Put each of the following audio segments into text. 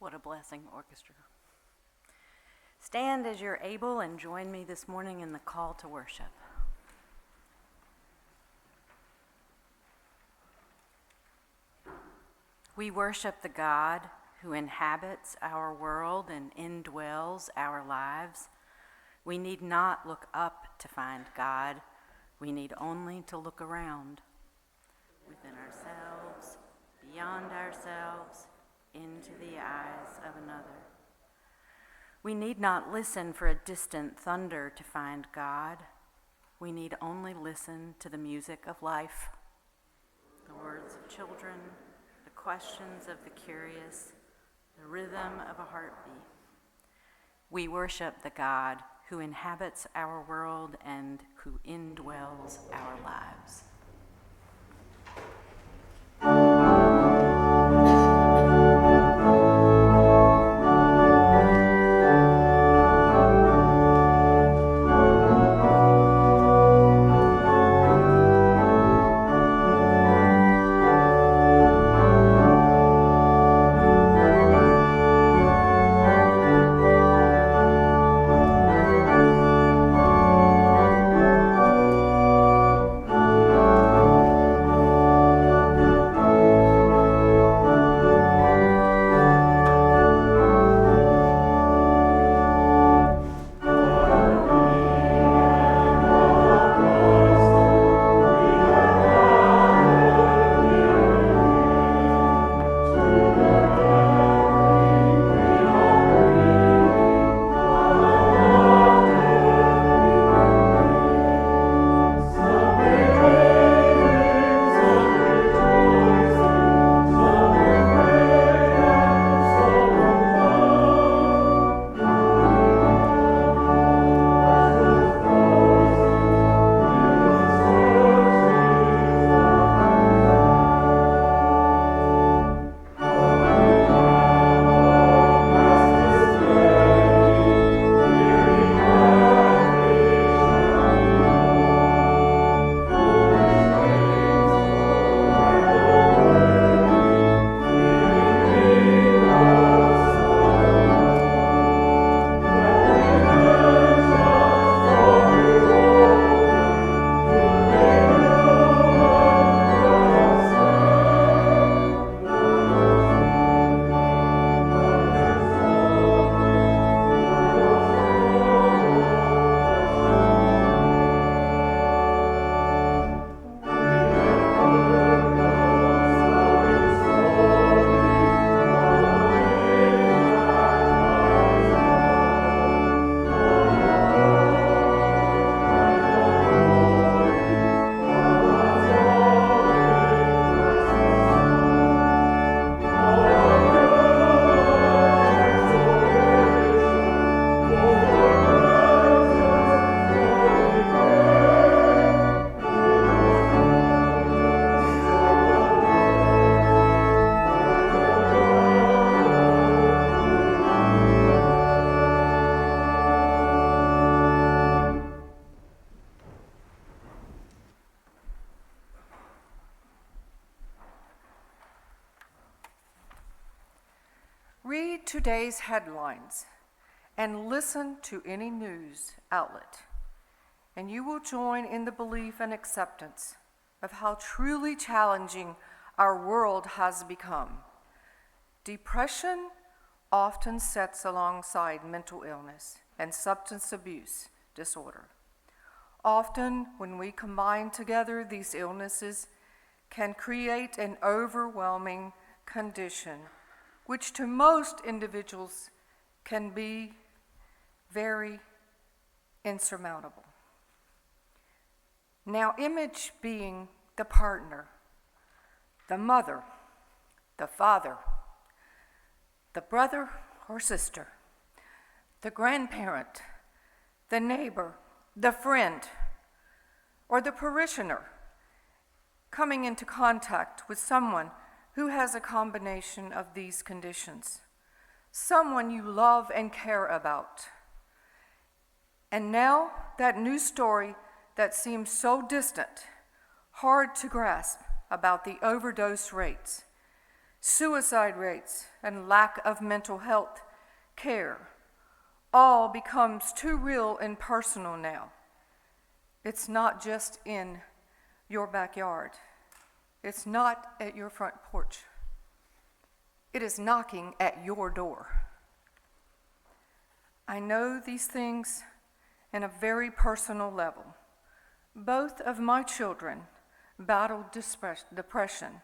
What a blessing, orchestra. Stand as you're able and join me this morning in the call to worship. We worship the God who inhabits our world and indwells our lives. We need not look up to find God. We need only to look around, within ourselves, beyond ourselves, into the eyes of another. We need not listen for a distant thunder to find God. We need only listen to the music of life, the words of children, the questions of the curious, the rhythm of a heartbeat. We worship the God who inhabits our world and who indwells our lives. Read today's headlines and listen to any news outlet, and you will join in the belief and acceptance of how truly challenging our world has become. Depression often sits alongside mental illness and substance abuse disorder. Often, when we combine together, these illnesses can create an overwhelming condition which to most individuals can be very insurmountable. Now, image being the partner, the mother, the father, the brother or sister, the grandparent, the neighbor, the friend, or the parishioner coming into contact with someone who has a combination of these conditions, someone you love and care about. And now that new story that seems so distant, hard to grasp about the overdose rates, suicide rates, and lack of mental health care all becomes too real and personal now. It's not just in your backyard. It's not at your front porch. It is knocking at your door. I know these things in a very personal level. Both of my children battled depression,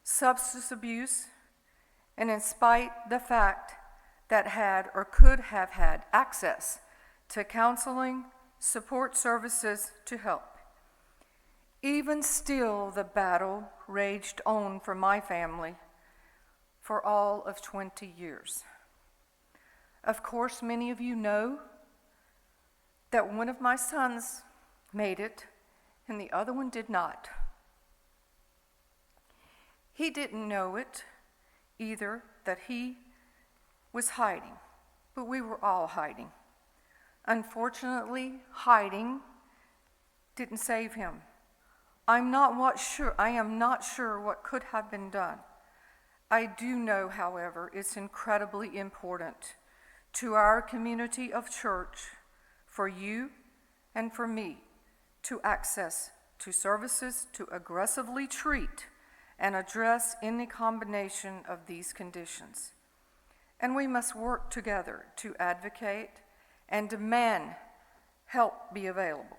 substance abuse, and in spite the fact that had or could have had access to counseling, support services to help. Even still, the battle raged on for my family for all of 20 years. Of course, many of you know that one of my sons made it and the other one did not. He didn't know it either, that he was hiding, but we were all hiding. Unfortunately, hiding didn't save him. I am not sure what could have been done. I do know, however, it's incredibly important to our community of church, for you and for me, to access to services to aggressively treat and address any combination of these conditions. And we must work together to advocate and demand help be available.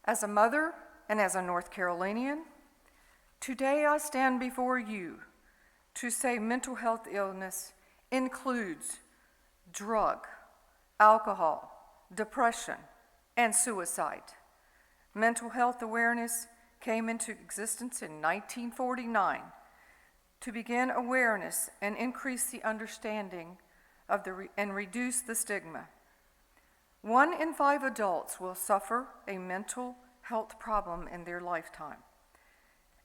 As a mother and as a North Carolinian, today I stand before you to say mental health illness includes drug, alcohol, depression, and suicide. Mental health awareness came into existence in 1949 to begin awareness and increase the understanding of and reduce the stigma. 1 in 5 adults will suffer a mental health problem in their lifetime.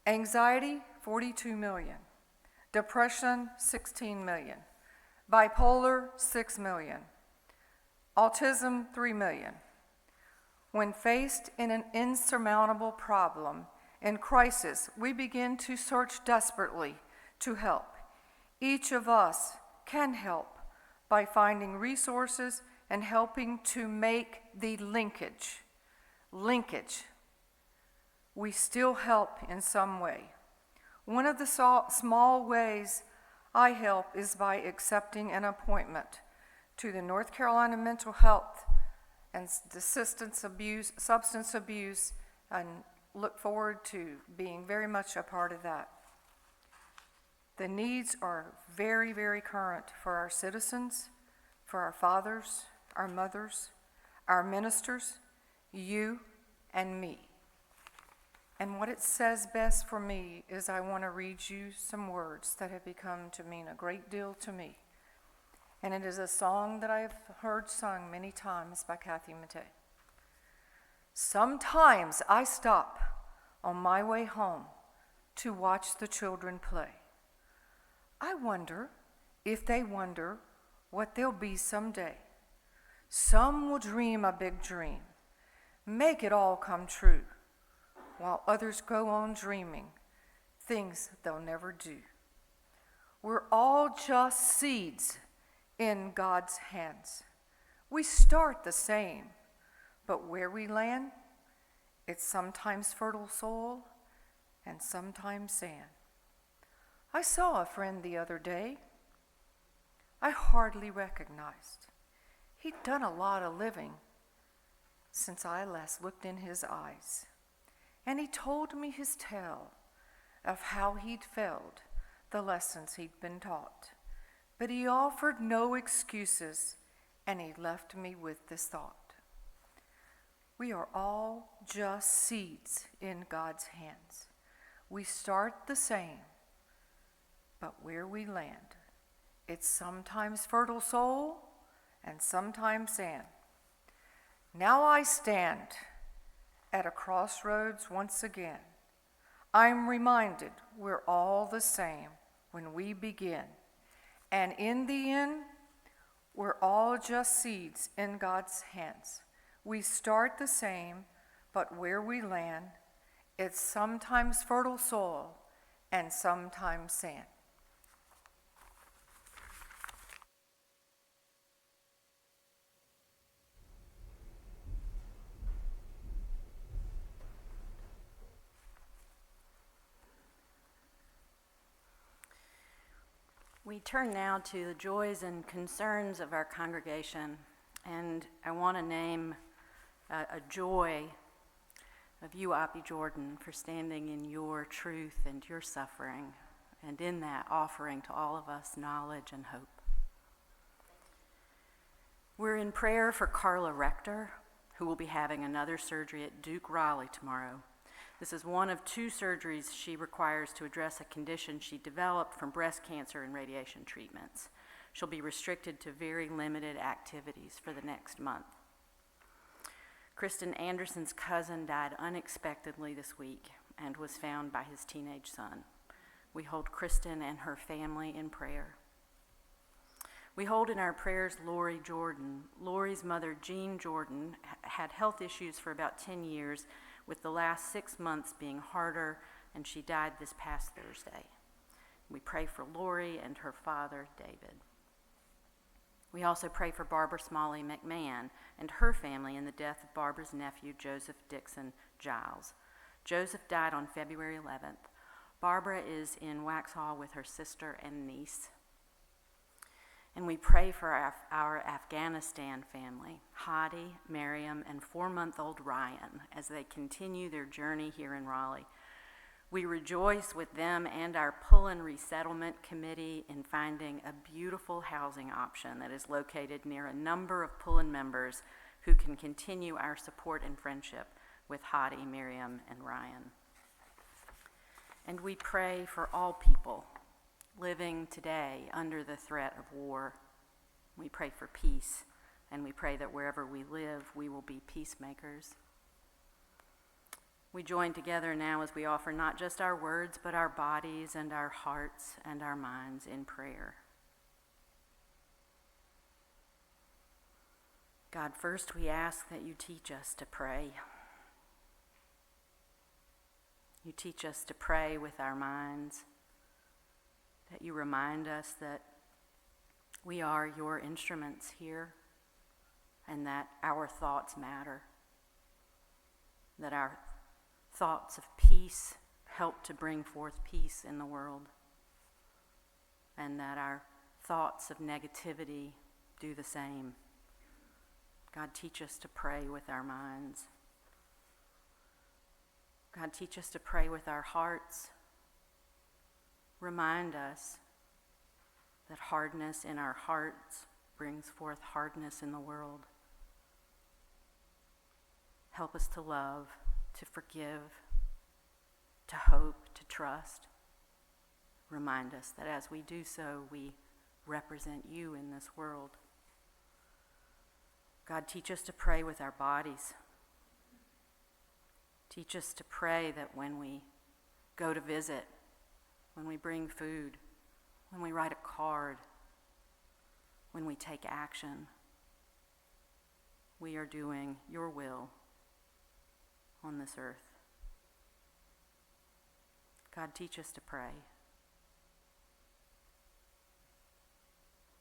Anxiety, 42 million. Depression, 16 million. Bipolar, 6 million. Autism, 3 million. When faced in an insurmountable problem and crisis, we begin to search desperately to help. Each of us can help by finding resources and helping to make the linkage. We still help in some way. One of the small ways I help is by accepting an appointment to the North Carolina Mental Health and Substance Abuse, and look forward to being very much a part of that. The needs are very, very current for our citizens, for our fathers, our mothers, our ministers, you and me. And what it says best for me is I want to read you some words that have become to mean a great deal to me. And it is a song that I have heard sung many times by Kathy Matei. Sometimes I stop on my way home to watch the children play. I wonder if they wonder what they'll be someday. Some will dream a big dream, make it all come true, while others go on dreaming things they'll never do. We're all just seeds in God's hands. We start the same, but where we land, it's sometimes fertile soil and sometimes sand. I saw a friend the other day I hardly recognized. He'd done a lot of living since I last looked in his eyes, and he told me his tale of how he'd failed the lessons he'd been taught. But he offered no excuses, and he left me with this thought. We are all just seeds in God's hands. We start the same, but where we land, it's sometimes fertile soil and sometimes sand. Now I stand at a crossroads once again. I'm reminded we're all the same when we begin. And in the end, we're all just seeds in God's hands. We start the same, but where we land, it's sometimes fertile soil and sometimes sand. We turn now to the joys and concerns of our congregation, and I want to name a joy of you, Oppie Jordan, for standing in your truth and your suffering, and in that offering to all of us knowledge and hope. We're in prayer for Carla Rector, who will be having another surgery at Duke Raleigh tomorrow. This is one of 2 surgeries she requires to address a condition she developed from breast cancer and radiation treatments. She'll be restricted to very limited activities for the next month. Kristen Anderson's cousin died unexpectedly this week and was found by his teenage son. We hold Kristen and her family in prayer. We hold in our prayers Lori Jordan. Lori's mother, Jean Jordan, had health issues for about 10 years, with the last 6 months being harder, and she died this past Thursday. We pray for Lori and her father, David. We also pray for Barbara Smalley McMahon and her family in the death of Barbara's nephew, Joseph Dixon Giles. Joseph died on February 11th. Barbara is in Waxhaw with her sister and niece. And we pray for our Afghanistan family, Hadi, Miriam, and 4-month-old Ryan, as they continue their journey here in Raleigh. We rejoice with them and our Pullen Resettlement Committee in finding a beautiful housing option that is located near a number of Pullen members who can continue our support and friendship with Hadi, Miriam, and Ryan. And we pray for all people living today under the threat of war. We pray for peace, and we pray that wherever we live, we will be peacemakers. We join together now as we offer not just our words, but our bodies and our hearts and our minds in prayer. God, first we ask that you teach us to pray. You teach us to pray with our minds, that you remind us that we are your instruments here, and that our thoughts matter, that our thoughts of peace help to bring forth peace in the world, and that our thoughts of negativity do the same. God, teach us to pray with our minds. God, teach us to pray with our hearts. Remind us that hardness in our hearts brings forth hardness in the world. Help us to love, to forgive, to hope, to trust. Remind us that as we do so, we represent you in this world. God, teach us to pray with our bodies. Teach us to pray that when we go to visit, when we bring food, when we write a card, when we take action, we are doing your will on this earth. God, teach us to pray.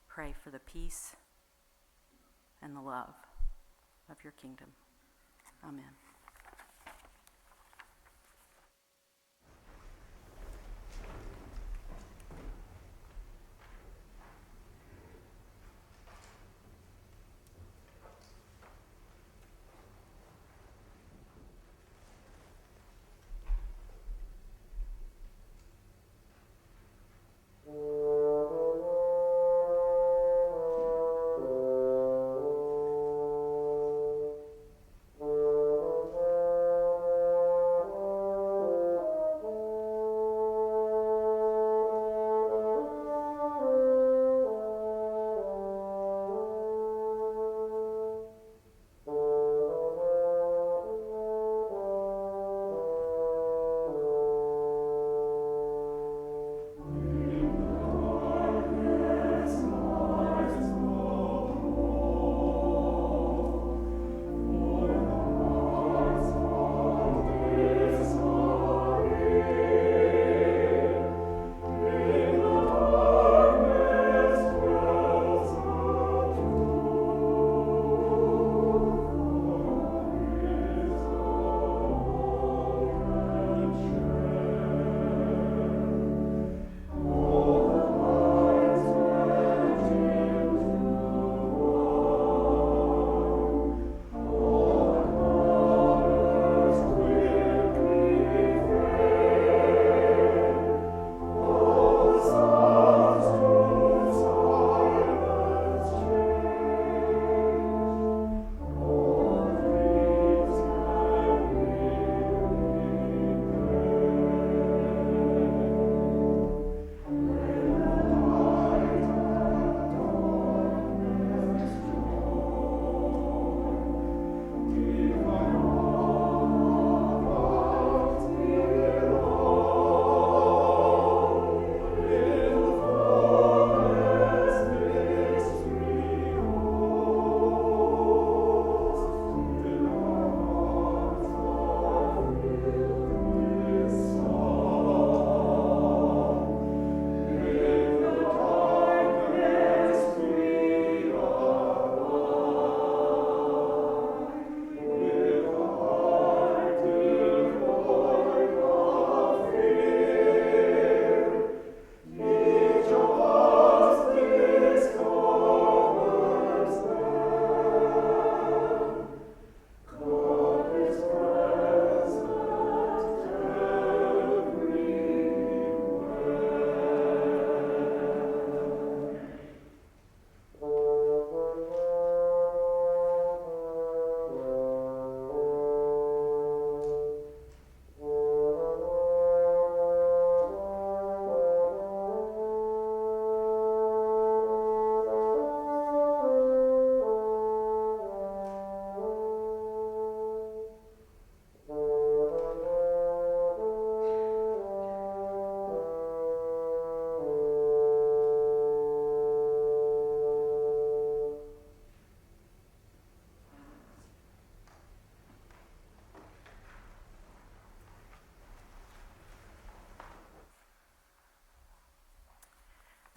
Pray for the peace and the love of your kingdom. Amen.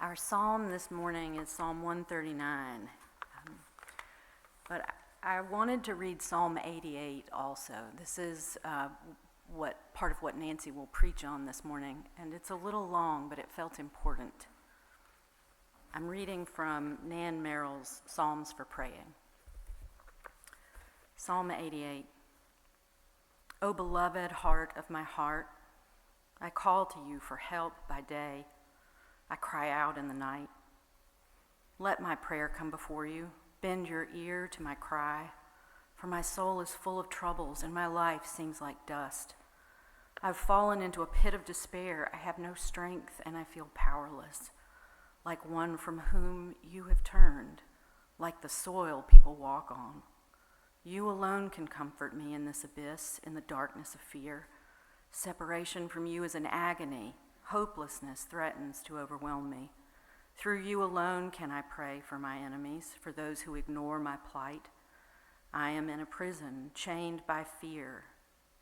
Our psalm this morning is Psalm 139, but I wanted to read Psalm 88 also. This is part of what Nancy will preach on this morning, and it's a little long, but it felt important. I'm reading from Nan Merrill's Psalms for Praying. Psalm 88. O beloved heart of my heart, I call to you for help by day. I cry out in the night. Let my prayer come before you. Bend your ear to my cry, for my soul is full of troubles, and my life seems like dust. I've fallen into a pit of despair. I have no strength, and I feel powerless, like one from whom you have turned, like the soil people walk on. You alone can comfort me in this abyss, in the darkness of fear. Separation from you is an agony. Hopelessness threatens to overwhelm me. Through you alone can I pray for my enemies, for those who ignore my plight. I am in a prison, chained by fear.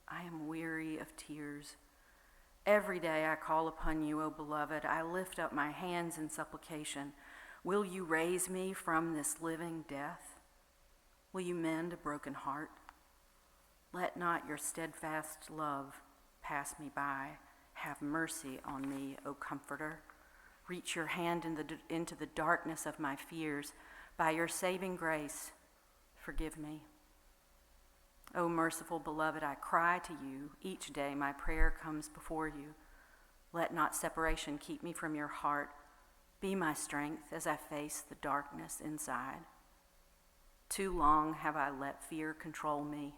I am weary of tears. Every day I call upon you, O beloved. I lift up my hands in supplication. Will you raise me from this living death? Will you mend a broken heart? Let not your steadfast love pass me by. Have mercy on me, O Comforter. Reach your hand into the darkness of my fears. By your saving grace, forgive me. O merciful beloved, I cry to you. Each day my prayer comes before you. Let not separation keep me from your heart. Be my strength as I face the darkness inside. Too long have I let fear control me,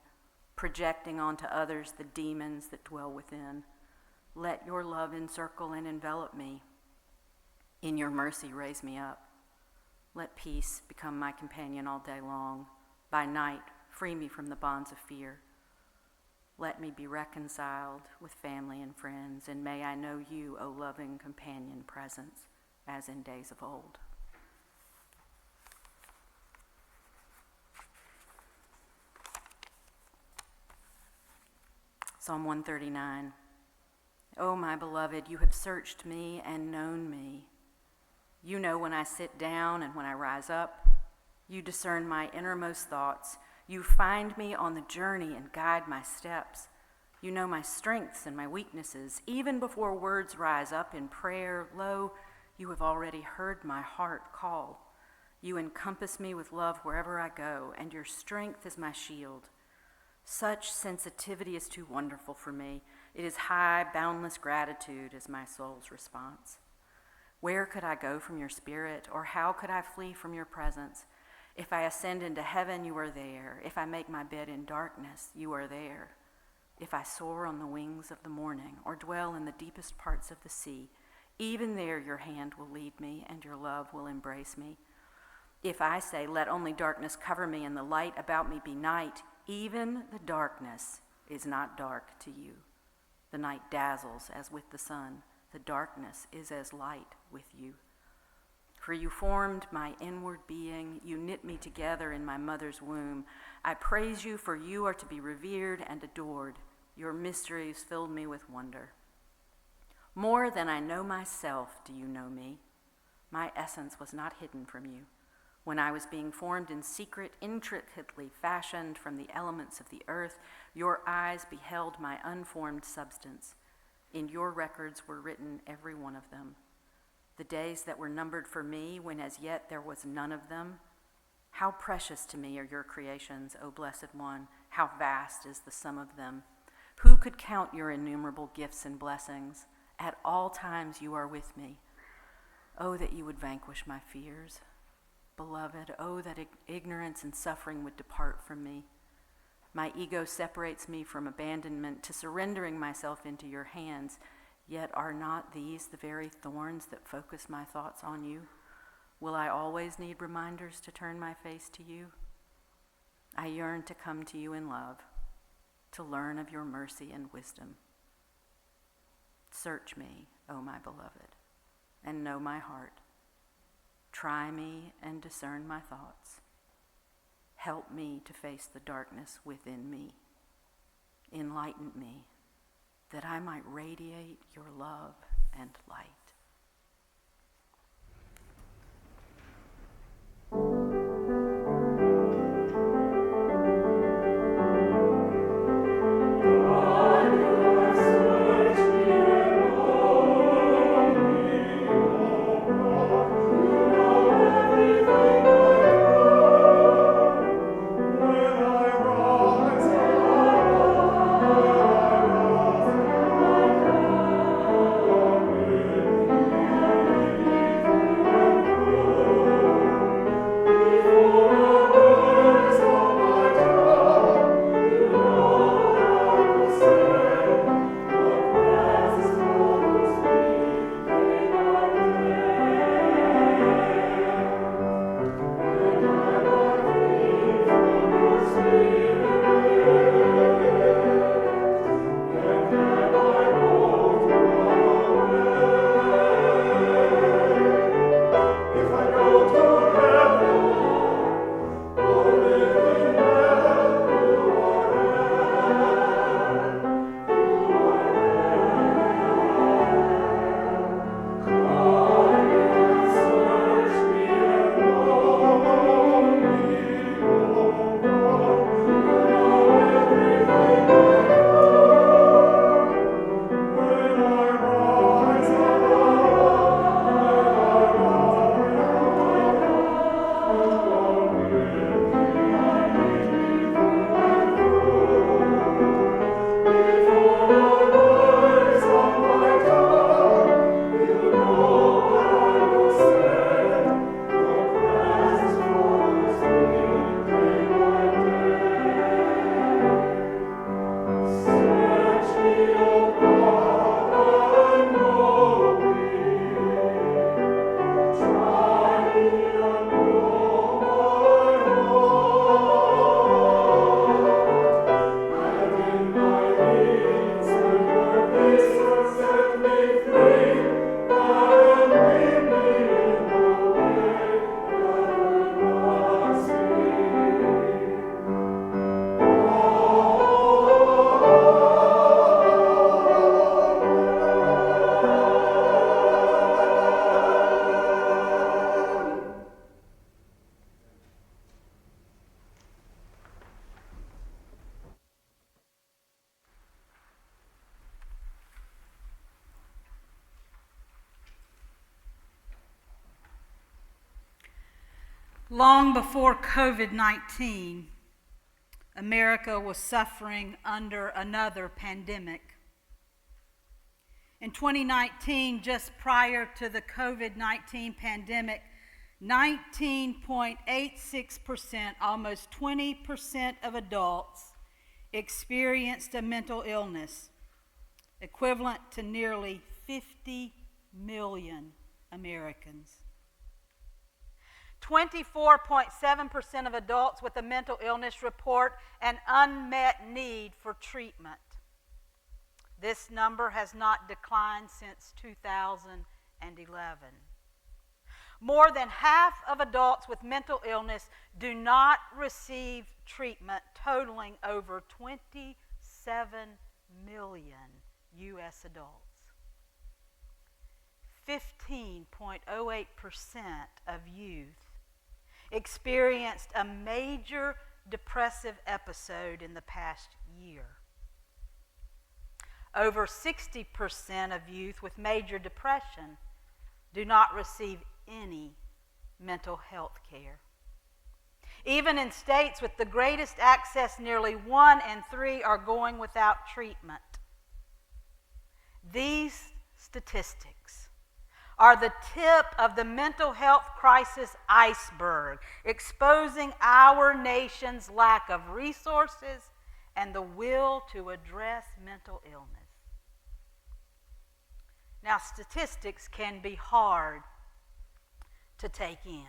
projecting onto others the demons that dwell within. Let your love encircle and envelop me. In your mercy, raise me up. Let peace become my companion all day long. By night, free me from the bonds of fear. Let me be reconciled with family and friends, and may I know you, O loving companion presence, as in days of old. Psalm 139. O my beloved, you have searched me and known me. You know when I sit down and when I rise up. You discern my innermost thoughts. You find me on the journey and guide my steps. You know my strengths and my weaknesses. Even before words rise up in prayer, lo, you have already heard my heart call. You encompass me with love wherever I go, and your strength is my shield. Such sensitivity is too wonderful for me. It is high, boundless gratitude is my soul's response. Where could I go from your spirit, or how could I flee from your presence? If I ascend into heaven, you are there. If I make my bed in darkness, you are there. If I soar on the wings of the morning, or dwell in the deepest parts of the sea, even there your hand will lead me, and your love will embrace me. If I say, let only darkness cover me, and the light about me be night, even the darkness is not dark to you. The night dazzles as with the sun. The darkness is as light with you. For you formed my inward being. You knit me together in my mother's womb. I praise you, for you are to be revered and adored. Your mysteries filled me with wonder. More than I know myself do you know me. My essence was not hidden from you. When I was being formed in secret, intricately fashioned from the elements of the earth, your eyes beheld my unformed substance. In your records were written every one of them. The days that were numbered for me, when as yet there was none of them. How precious to me are your creations, O Blessed One. How vast is the sum of them. Who could count your innumerable gifts and blessings? At all times you are with me. Oh, that you would vanquish my fears. Beloved, oh, that ignorance and suffering would depart from me. My ego separates me from abandonment to surrendering myself into your hands. Yet are not these the very thorns that focus my thoughts on you? Will I always need reminders to turn my face to you? I yearn to come to you in love, to learn of your mercy and wisdom. Search me, O my beloved, and know my heart. Try me and discern my thoughts. Help me to face the darkness within me. Enlighten me, that I might radiate your love and light. Long before COVID-19, America was suffering under another pandemic. In 2019, just prior to the COVID-19 pandemic, 19.86%, almost 20% of adults experienced a mental illness, equivalent to nearly 50 million Americans. 24.7% of adults with a mental illness report an unmet need for treatment. This number has not declined since 2011. More than half of adults with mental illness do not receive treatment, totaling over 27 million U.S. adults. 15.08% of youth experienced a major depressive episode in the past year. Over 60% of youth with major depression do not receive any mental health care. Even in states with the greatest access, nearly 1 in 3 are going without treatment. These statistics are the tip of the mental health crisis iceberg, exposing our nation's lack of resources and the will to address mental illness. Now, statistics can be hard to take in.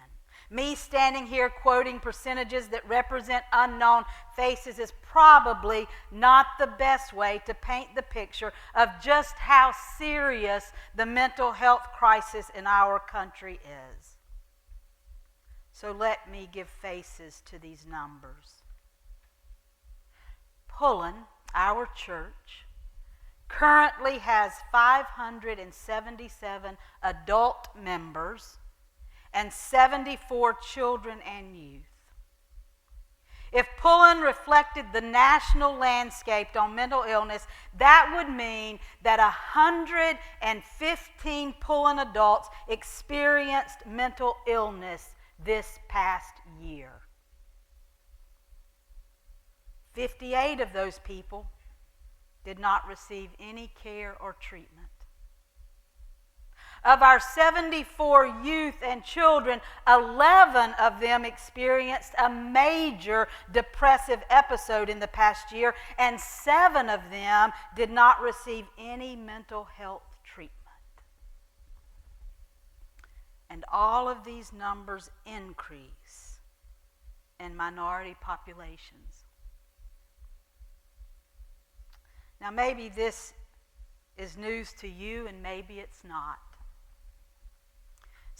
Me standing here quoting percentages that represent unknown faces is probably not the best way to paint the picture of just how serious the mental health crisis in our country is. So let me give faces to these numbers. Pullen, our church, currently has 577 adult members and 74 children and youth. If Pullen reflected the national landscape on mental illness, that would mean that 115 Pullen adults experienced mental illness this past year. 58 of those people did not receive any care or treatment. Of our 74 youth and children, 11 of them experienced a major depressive episode in the past year, and 7 of them did not receive any mental health treatment. And all of these numbers increase in minority populations. Now, maybe this is news to you, and maybe it's not.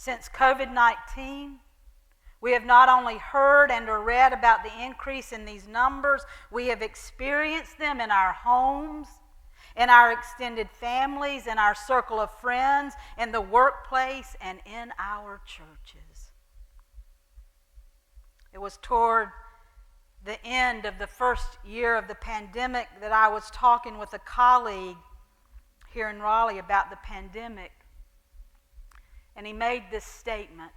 Since COVID-19, we have not only heard and or read about the increase in these numbers, we have experienced them in our homes, in our extended families, in our circle of friends, in the workplace, and in our churches. It was toward the end of the first year of the pandemic that I was talking with a colleague here in Raleigh about the pandemic. And he made this statement.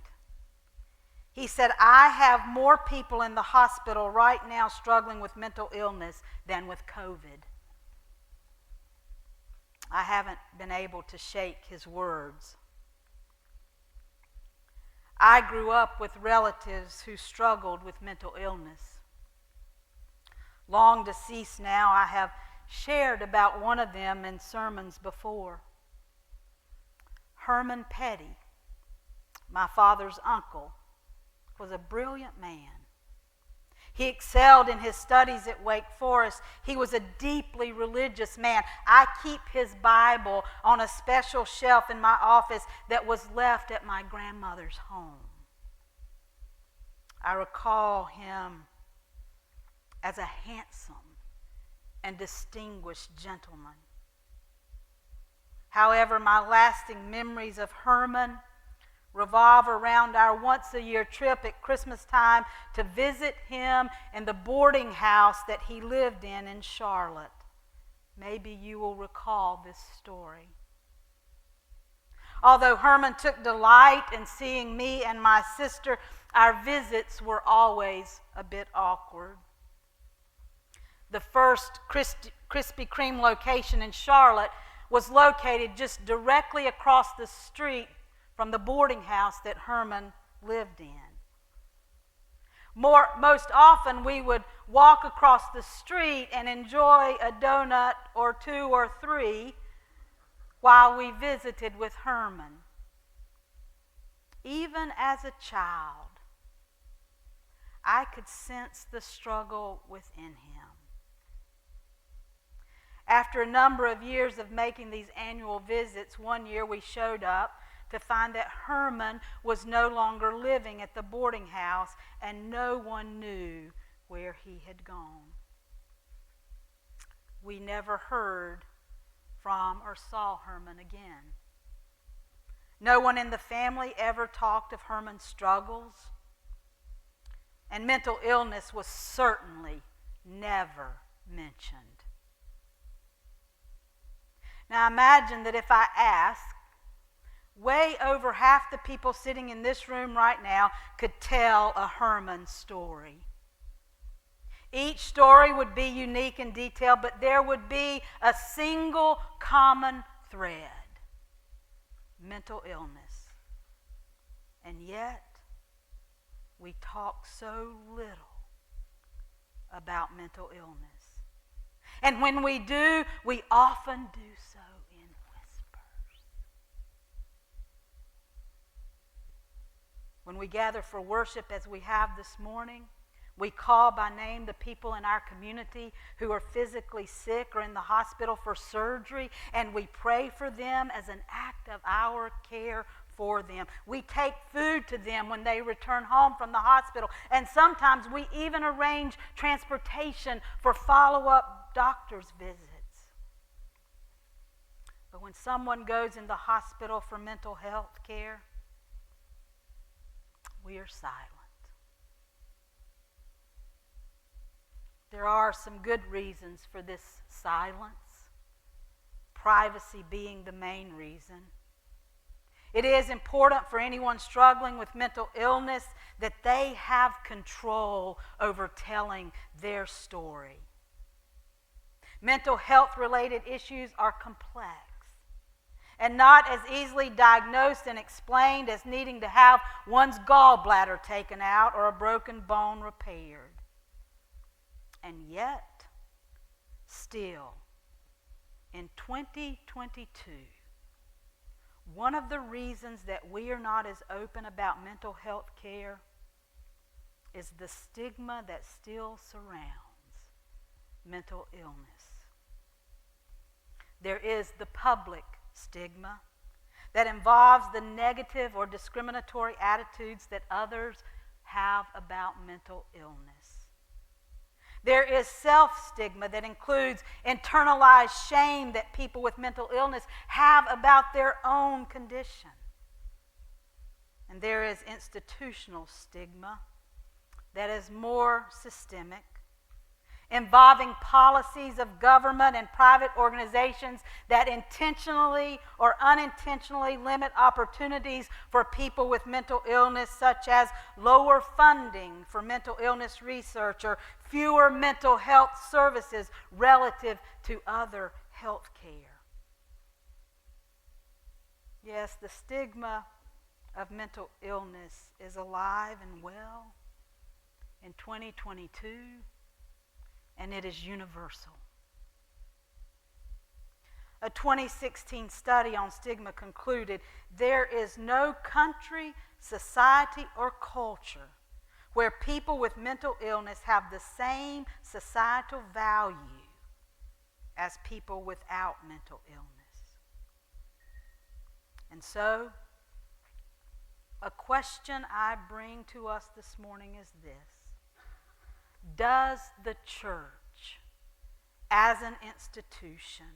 He said, I have more people in the hospital right now struggling with mental illness than with COVID. I haven't been able to shake his words. I grew up with relatives who struggled with mental illness. Long deceased now, I have shared about one of them in sermons before. Herman Petty, my father's uncle, was a brilliant man. He excelled in his studies at Wake Forest. He was a deeply religious man. I keep his Bible on a special shelf in my office that was left at my grandmother's home. I recall him as a handsome and distinguished gentleman. However, my lasting memories of Herman revolve around our once-a-year trip at Christmas time to visit him in the boarding house that he lived in Charlotte. Maybe you will recall this story. Although Herman took delight in seeing me and my sister, our visits were always a bit awkward. The first Krispy Kreme location in Charlotte was located just directly across the street from the boarding house that Herman lived in. Most often we would walk across the street and enjoy a donut or two or three while we visited with Herman. Even as a child, I could sense the struggle within him. After a number of years of making these annual visits, one year we showed up to find that Herman was no longer living at the boarding house and no one knew where he had gone. We never heard from or saw Herman again. No one in the family ever talked of Herman's struggles, and mental illness was certainly never mentioned. Now imagine that if I asked, way over half the people sitting in this room right now could tell a Herman story. Each story would be unique in detail, but there would be a single common thread: mental illness. And yet, we talk so little about mental illness. And when we do, we often do so in whispers. When we gather for worship as we have this morning, we call by name the people in our community who are physically sick or in the hospital for surgery, and we pray for them as an act of our care for them. We take food to them when they return home from the hospital, and sometimes we even arrange transportation for follow-up doctor's visits. But when someone goes in the hospital for mental health care, we are silent. There are some good reasons for this silence, privacy being the main reason. It is important for anyone struggling with mental illness that they have control over telling their story. Mental health-related issues are complex and not as easily diagnosed and explained as needing to have one's gallbladder taken out or a broken bone repaired. And yet, still, in 2022, one of the reasons that we are not as open about mental health care is the stigma that still surrounds mental illness. There is the public stigma that involves the negative or discriminatory attitudes that others have about mental illness. There is self-stigma that includes internalized shame that people with mental illness have about their own condition. And there is institutional stigma that is more systemic, involving policies of government and private organizations that intentionally or unintentionally limit opportunities for people with mental illness, such as lower funding for mental illness research or fewer mental health services relative to other health care. Yes, the stigma of mental illness is alive and well in 2022. And it is universal. A 2016 study on stigma concluded there is no country, society, or culture where people with mental illness have the same societal value as people without mental illness. And so, a question I bring to us this morning is this: does the church, as an institution,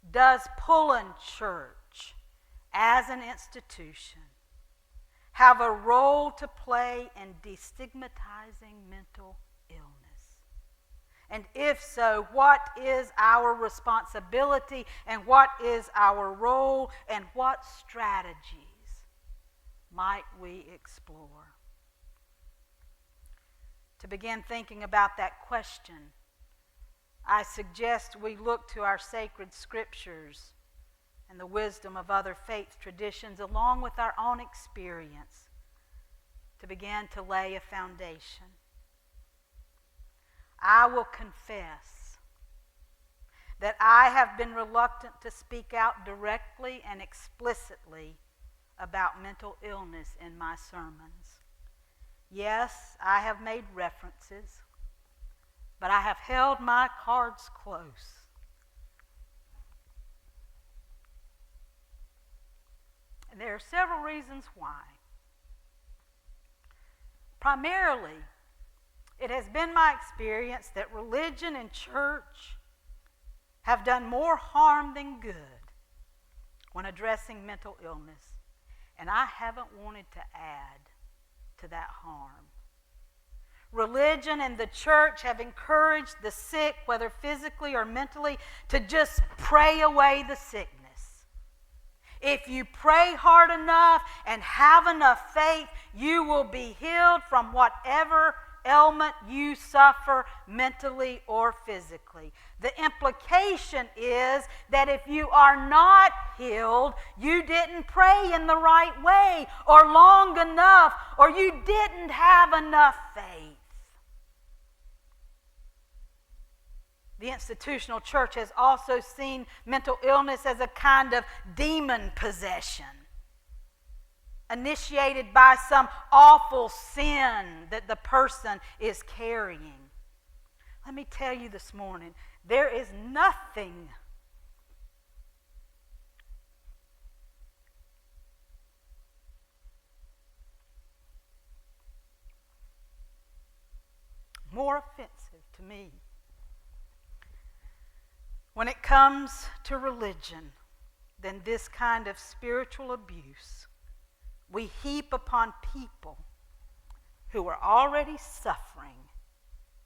does Pullen Church, as an institution, have a role to play in destigmatizing mental illness? And if so, what is our responsibility and what is our role and what strategies might we explore? To begin thinking about that question, I suggest we look to our sacred scriptures and the wisdom of other faith traditions along with our own experience to begin to lay a foundation. I will confess that I have been reluctant to speak out directly and explicitly about mental illness in my sermons. Yes, I have made references, but I have held my cards close. And there are several reasons why. Primarily, it has been my experience that religion and church have done more harm than good when addressing mental illness, and I haven't wanted to add to that harm. Religion and the church have encouraged the sick, whether physically or mentally, to just pray away the sickness. If you pray hard enough and have enough faith, you will be healed from whatever ailment you suffer mentally or physically. The implication is that if you are not healed, you didn't pray in the right way or long enough, or you didn't have enough faith. The institutional church has also seen mental illness as a kind of demon possession, initiated by some awful sin that the person is carrying. Let me tell you this morning, there is nothing more offensive to me when it comes to religion than this kind of spiritual abuse we heap upon people who are already suffering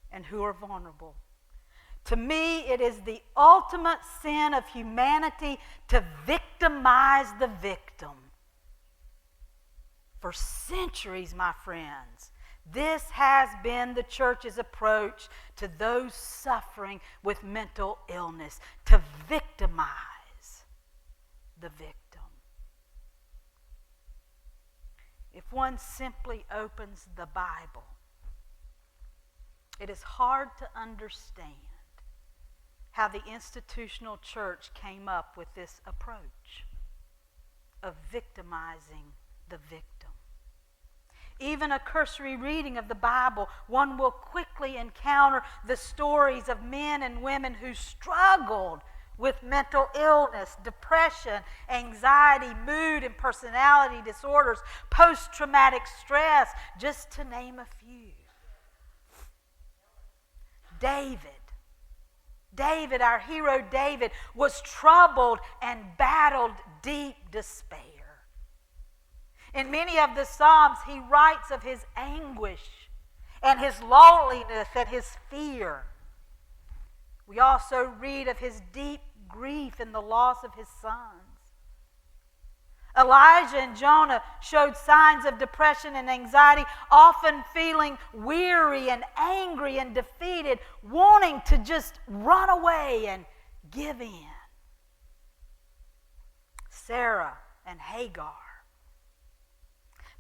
and who are vulnerable. To me, it is the ultimate sin of humanity to victimize the victim. For centuries, my friends, this has been the church's approach to those suffering with mental illness, to victimize the victim. If one simply opens the Bible, it is hard to understand how the institutional church came up with this approach of victimizing the victim. Even a cursory reading of the Bible, one will quickly encounter the stories of men and women who struggled with mental illness, depression, anxiety, mood and personality disorders, post-traumatic stress, just to name a few. David, our hero David, was troubled and battled deep despair. In many of the Psalms, he writes of his anguish and his loneliness and his fear. We also read of his deep grief in the loss of his sons. Elijah and Jonah showed signs of depression and anxiety, often feeling weary and angry and defeated, wanting to just run away and give in. Sarah and Hagar,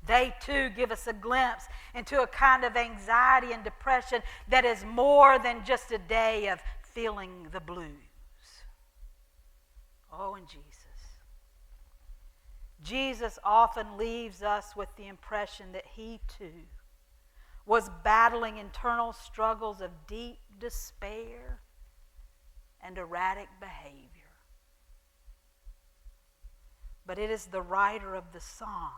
they too give us a glimpse into a kind of anxiety and depression that is more than just a day of feeling the blues. Oh, and Jesus often leaves us with the impression that he too was battling internal struggles of deep despair and erratic behavior. But it is the writer of the Psalms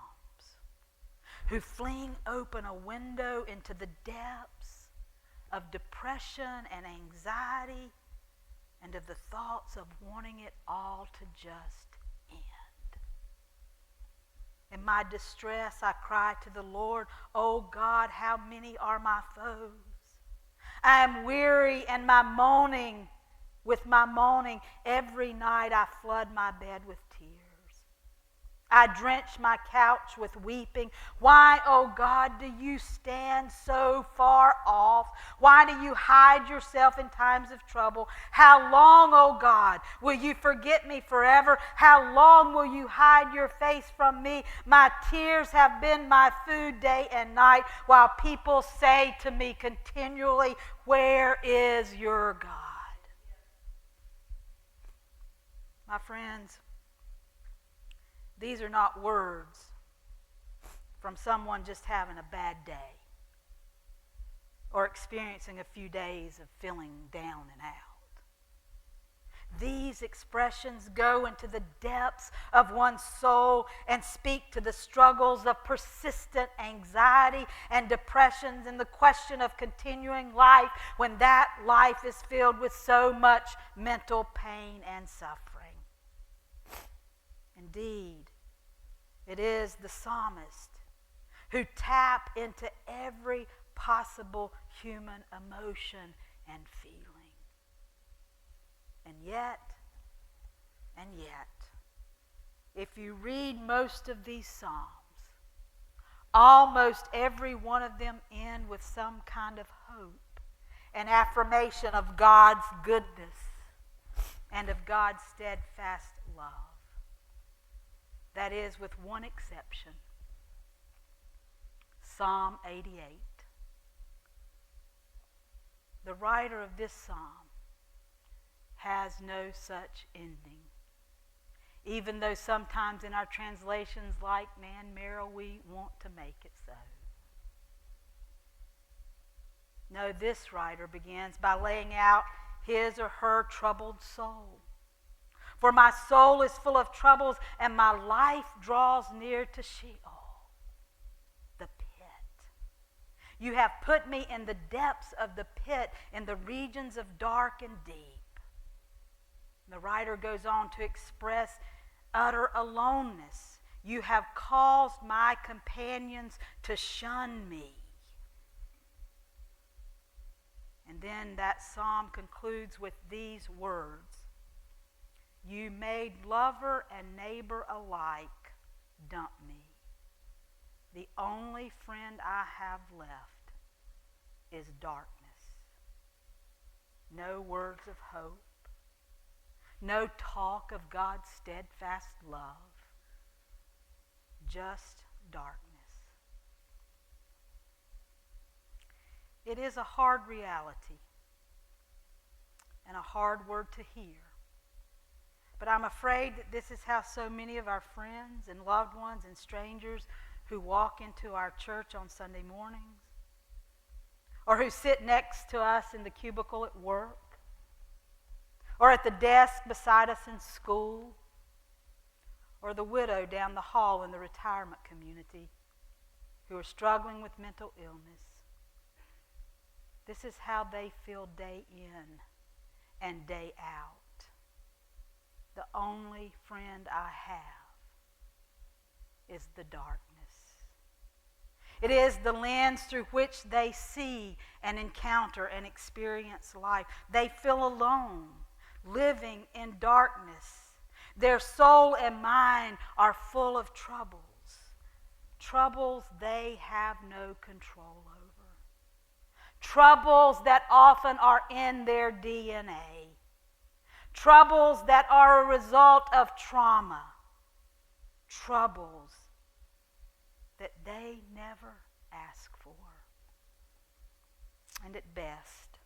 who fling open a window into the depths of depression and anxiety and of the thoughts of wanting it all to just end. In my distress, I cry to the Lord, "Oh God, how many are my foes? I am weary and with my moaning, every night I flood my bed with tears. I drench my couch with weeping. Why, oh God, do you stand so far off? Why do you hide yourself in times of trouble? How long, oh God, will you forget me forever? How long will you hide your face from me? My tears have been my food day and night, while people say to me continually, where is your God? My friends, these are not words from someone just having a bad day or experiencing a few days of feeling down and out. These expressions go into the depths of one's soul and speak to the struggles of persistent anxiety and depressions and the question of continuing life when that life is filled with so much mental pain and suffering. Indeed, it is the psalmist who tap into every possible human emotion and feeling. And yet, if you read most of these psalms, almost every one of them end with some kind of hope and affirmation of God's goodness and of God's steadfast love. That is, with one exception, Psalm 88. The writer of this psalm has no such ending, even though sometimes in our translations like Nan Merrill we want to make it so. No, this writer begins by laying out his or her troubled soul. For my soul is full of troubles, and my life draws near to Sheol, the pit. You have put me in the depths of the pit, in the regions of dark and deep. The writer goes on to express utter aloneness. You have caused my companions to shun me. And then that psalm concludes with these words. You made lover and neighbor alike dump me. The only friend I have left is darkness. No words of hope. No talk of God's steadfast love. Just darkness. It is a hard reality and a hard word to hear. But I'm afraid that this is how so many of our friends and loved ones and strangers who walk into our church on Sunday mornings, or who sit next to us in the cubicle at work, or at the desk beside us in school, or the widow down the hall in the retirement community who are struggling with mental illness. This is how they feel day in and day out. The only friend I have is the darkness. It is the lens through which they see and encounter and experience life. They feel alone, living in darkness. Their soul and mind are full of troubles, troubles they have no control over, troubles that often are in their DNA. Troubles that are a result of trauma. Troubles that they never ask for. And at best,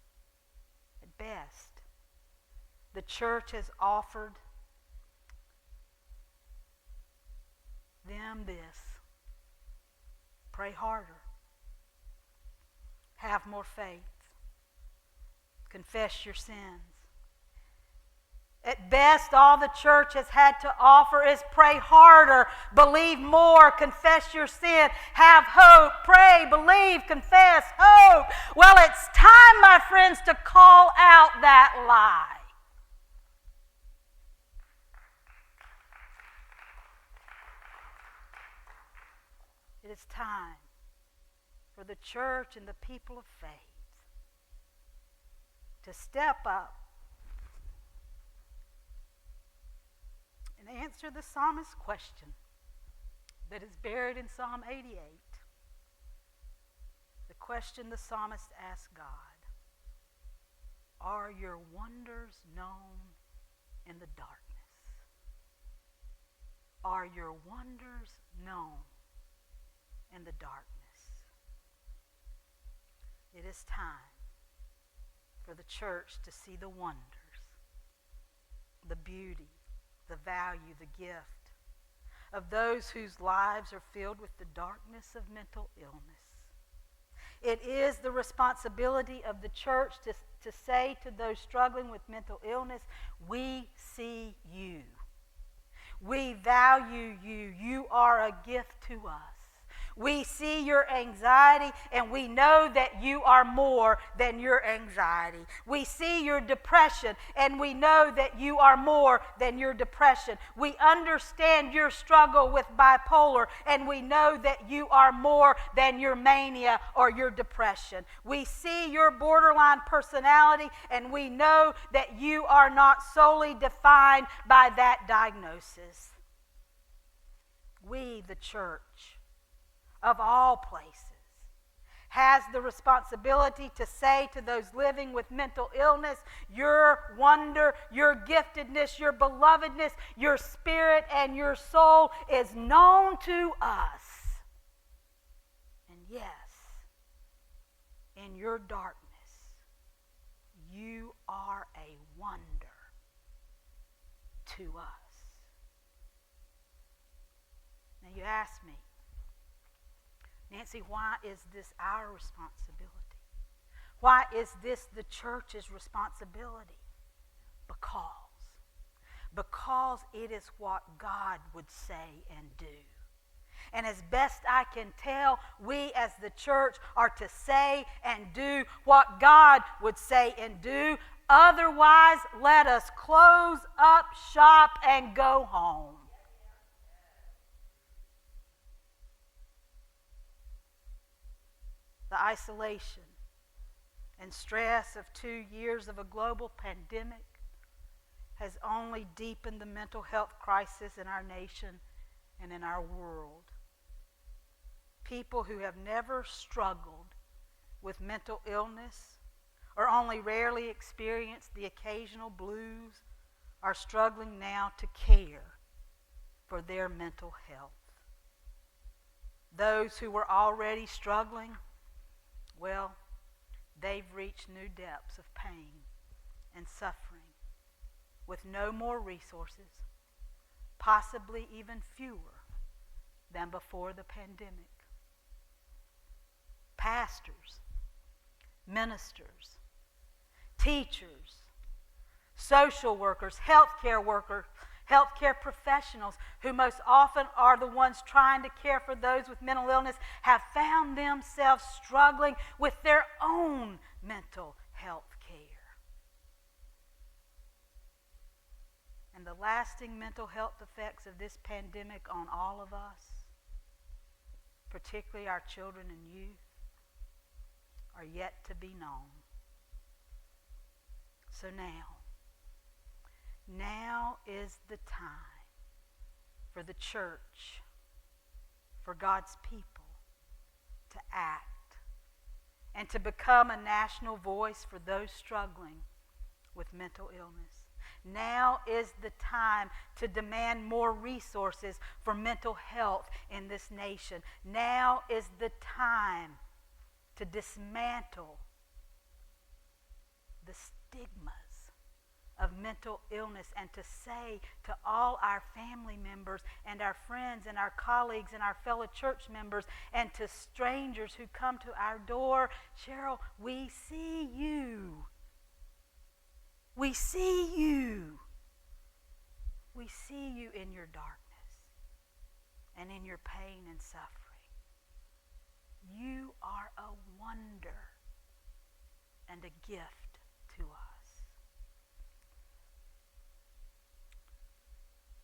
the church has offered them this. Pray harder. Have more faith. Confess your sins. At best, all the church has had to offer is pray harder, believe more, confess your sin, have hope, pray, believe, confess, hope. Well, it's time, my friends, to call out that lie. It is time for the church and the people of faith to step up and answer the psalmist's question that is buried in Psalm 88. The question the psalmist asked God: are your wonders known in the darkness? Are your wonders known in the darkness? It is time for the church to see the wonders, the beauty, the value, the gift of those whose lives are filled with the darkness of mental illness. It is the responsibility of the church to say to those struggling with mental illness, we see you. We value you. You are a gift to us. We see your anxiety, and we know that you are more than your anxiety. We see your depression, and we know that you are more than your depression. We understand your struggle with bipolar, and we know that you are more than your mania or your depression. We see your borderline personality, and we know that you are not solely defined by that diagnosis. We, the church, of all places, has the responsibility to say to those living with mental illness, your wonder, your giftedness, your belovedness, your spirit and your soul is known to us. And yes, in your darkness, you are a wonder to us. Now you ask me, Nancy, why is this our responsibility? Why is this the church's responsibility? Because it is what God would say and do. And as best I can tell, we as the church are to say and do what God would say and do. Otherwise, let us close up shop and go home. The isolation and stress of 2 years of a global pandemic has only deepened the mental health crisis in our nation and in our world. People who have never struggled with mental illness or only rarely experienced the occasional blues are struggling now to care for their mental health. Those who were already struggling, well, they've reached new depths of pain and suffering with no more resources, possibly even fewer than before the pandemic. Pastors, ministers, teachers, social workers, healthcare workers, healthcare professionals, who most often are the ones trying to care for those with mental illness, have found themselves struggling with their own mental health care. And the lasting mental health effects of this pandemic on all of us, particularly our children and youth, are yet to be known. So now is the time for the church, for God's people, to act and to become a national voice for those struggling with mental illness. Now is the time to demand more resources for mental health in this nation. Now is the time to dismantle the stigmas of mental illness and to say to all our family members and our friends and our colleagues and our fellow church members and to strangers who come to our door, Cheryl, we see you. We see you. We see you in your darkness and in your pain and suffering. You are a wonder and a gift to us.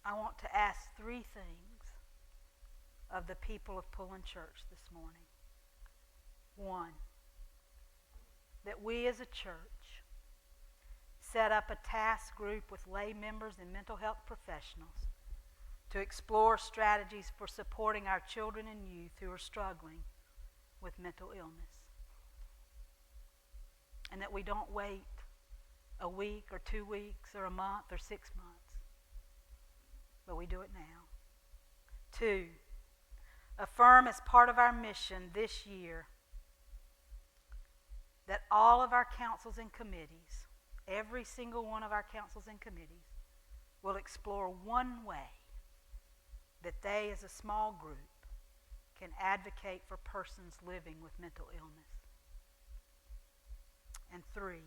I want to ask three things of the people of Pullen Church this morning. One, that we as a church set up a task group with lay members and mental health professionals to explore strategies for supporting our children and youth who are struggling with mental illness. And that we don't wait a week or 2 weeks or a month or 6 months, but we do it now. 2, affirm as part of our mission this year that all of our councils and committees, every single one of our councils and committees, will explore one way that they as a small group can advocate for persons living with mental illness. And 3,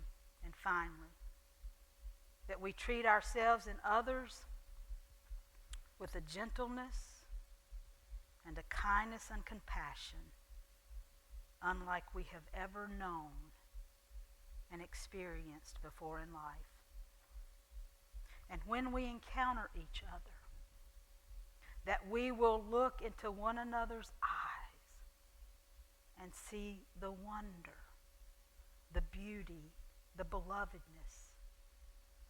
and finally, that we treat ourselves and others with a gentleness and a kindness and compassion unlike we have ever known and experienced before in life. And when we encounter each other, that we will look into one another's eyes and see the wonder, the beauty, the belovedness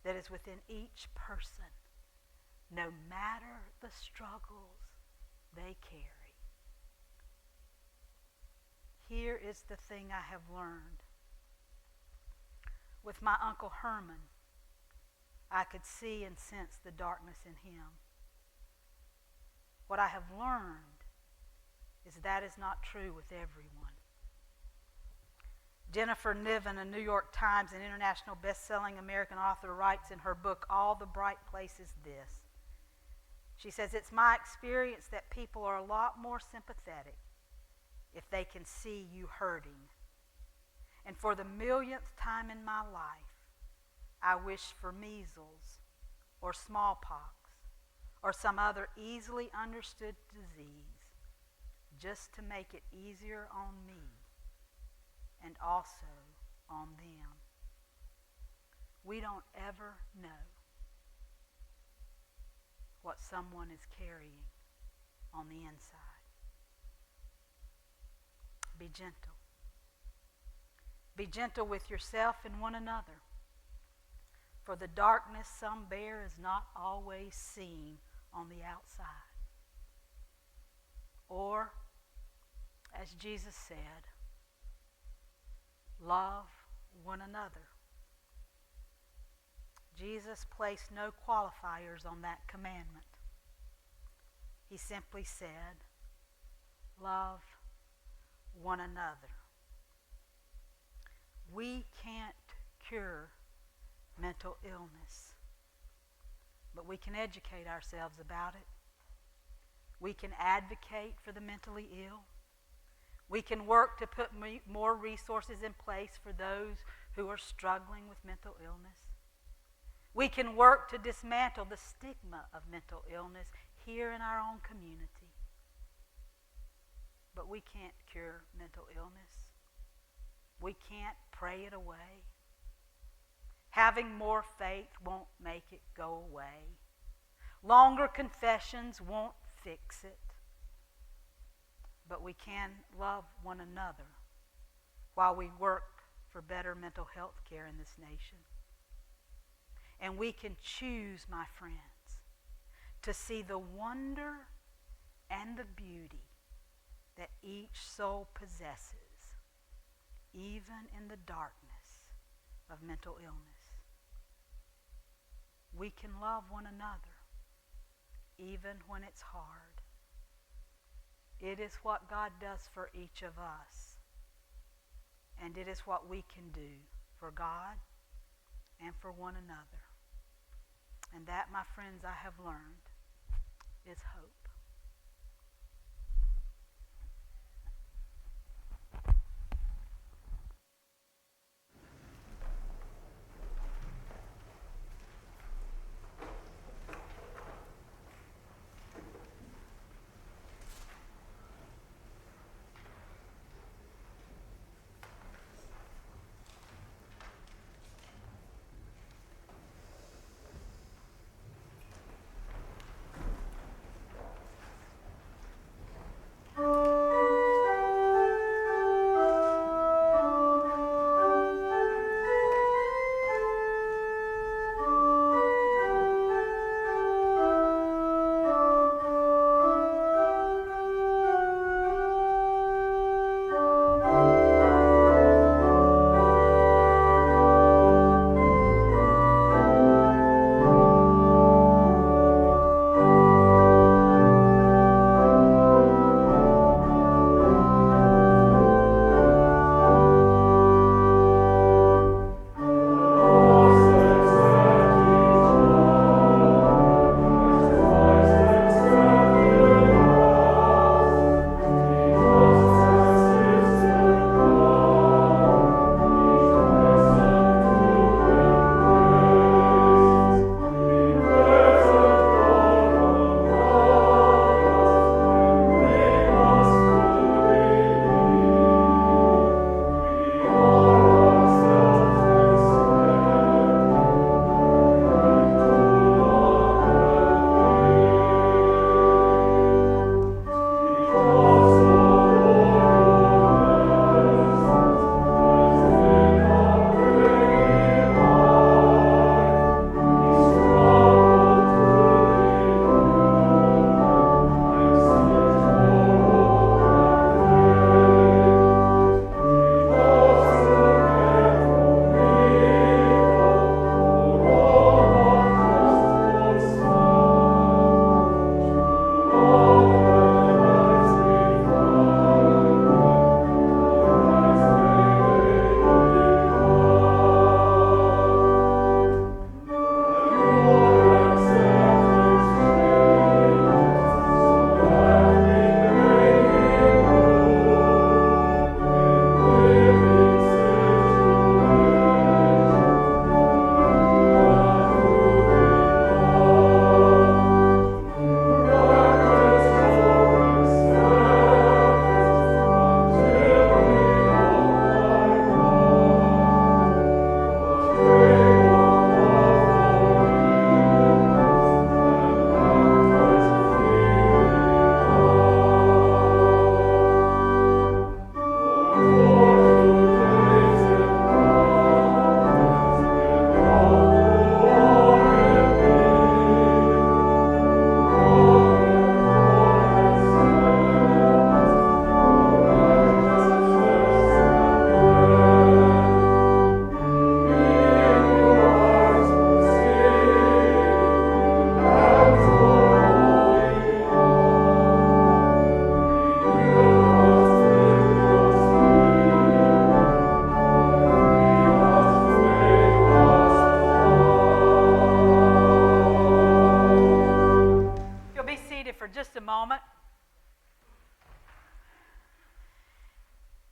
that is within each person, no matter the struggles they carry. Here is the thing I have learned. With my Uncle Herman, I could see and sense the darkness in him. What I have learned is that is not true with everyone. Jennifer Niven, a New York Times and international best-selling American author, writes in her book, All the Bright Places, this. She says, it's my experience that people are a lot more sympathetic if they can see you hurting. And for the millionth time in my life, I wish for measles or smallpox or some other easily understood disease just to make it easier on me and also on them. We don't ever know what someone is carrying on the inside. Be gentle. Be gentle with yourself and one another. For the darkness some bear is not always seen on the outside. Or, as Jesus said, love one another. Jesus placed no qualifiers on that commandment. He simply said, love one another. We can't cure mental illness, but we can educate ourselves about it. We can advocate for the mentally ill. We can work to put more resources in place for those who are struggling with mental illness. We can work to dismantle the stigma of mental illness here in our own community. But we can't cure mental illness. We can't pray it away. Having more faith won't make it go away. Longer confessions won't fix it. But we can love one another while we work for better mental health care in this nation. And we can choose, my friends, to see the wonder and the beauty that each soul possesses, even in the darkness of mental illness. We can love one another, even when it's hard. It is what God does for each of us, and it is what we can do for God and for one another. And that, my friends, I have learned, is hope.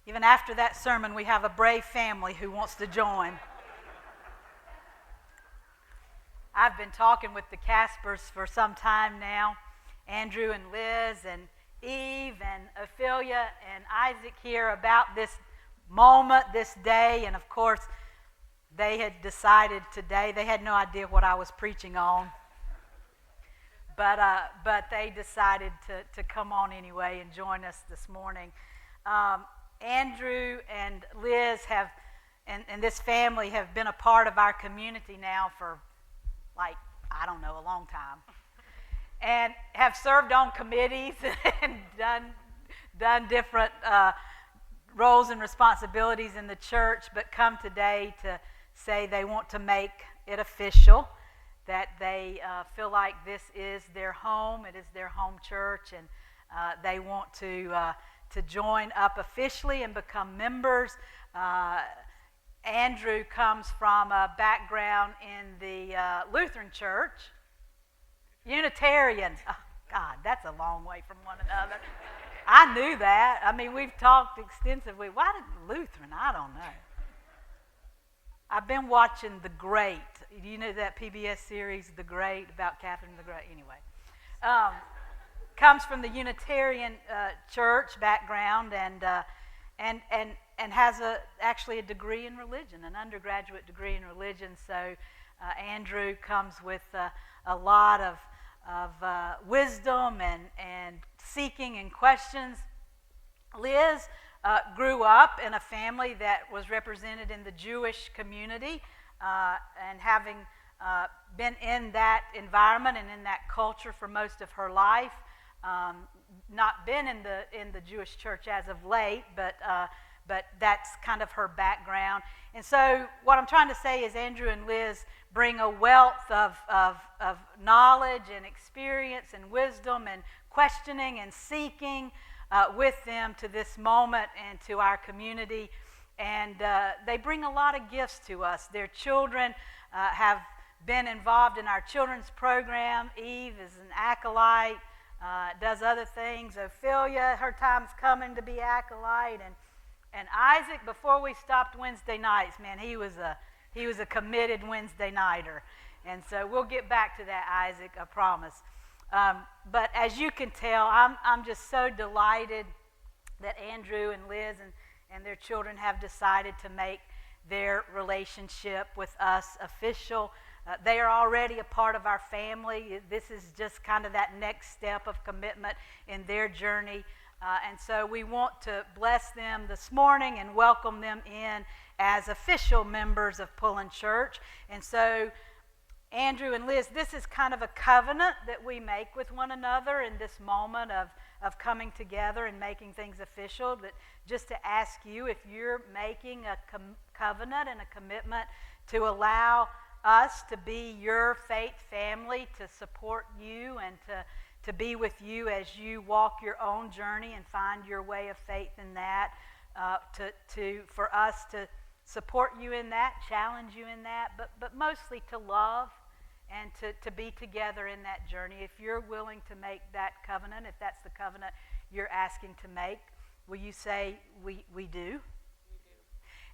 Even after that sermon, we have a brave family who wants to join. I've been talking with the Caspers for some time now, Andrew and Liz and Eve and Ophelia and Isaac here about this moment, this day, and of course, they had decided today, they had no idea what I was preaching on, but they decided to come on anyway and join us this morning. Andrew and Liz have, and this family have been a part of our community now for a long time, and have served on committees and done different roles and responsibilities in the church, but come today to say they want to make it official, that they feel like this is their home, it is their home church, and they want to join up officially and become members. Andrew comes from a background in the Lutheran Church. Unitarian. Oh, God, that's a long way from one another. I knew that. I mean, we've talked extensively. Why did Lutheran? I don't know. I've been watching The Great. Do you know that PBS series, The Great, about Catherine the Great? Anyway. Comes from the Unitarian church background and has actually a degree in religion, an undergraduate degree in religion. So Andrew comes with a lot of wisdom and seeking and questions. Liz grew up in a family that was represented in the Jewish community, and having been in that environment and in that culture for most of her life. Not been in the Jewish church as of late, but that's kind of her background. And so what I'm trying to say is Andrew and Liz bring a wealth of knowledge and experience and wisdom and questioning and seeking with them to this moment and to our community. And they bring a lot of gifts to us. Their children have been involved in our children's program. Eve is an acolyte. Does other things. Ophelia, her time's coming to be acolyte, and Isaac. Before we stopped Wednesday nights, man, he was a committed Wednesday nighter, and so we'll get back to that, Isaac, I promise. But as you can tell, I'm just so delighted that Andrew and Liz and their children have decided to make their relationship with us official. They are already a part of our family. This is just kind of that next step of commitment in their journey. And so we want to bless them this morning and welcome them in as official members of Pullen Church. And so, Andrew and Liz, this is kind of a covenant that we make with one another in this moment of coming together and making things official. But just to ask you if you're making a covenant and a commitment to allow us to be your faith family, to support you and to be with you as you walk your own journey and find your way of faith in that, for us to support you in that, challenge you in that, but mostly to love and to be together in that journey. If you're willing to make that covenant, if that's the covenant you're asking to make, will you say, we do?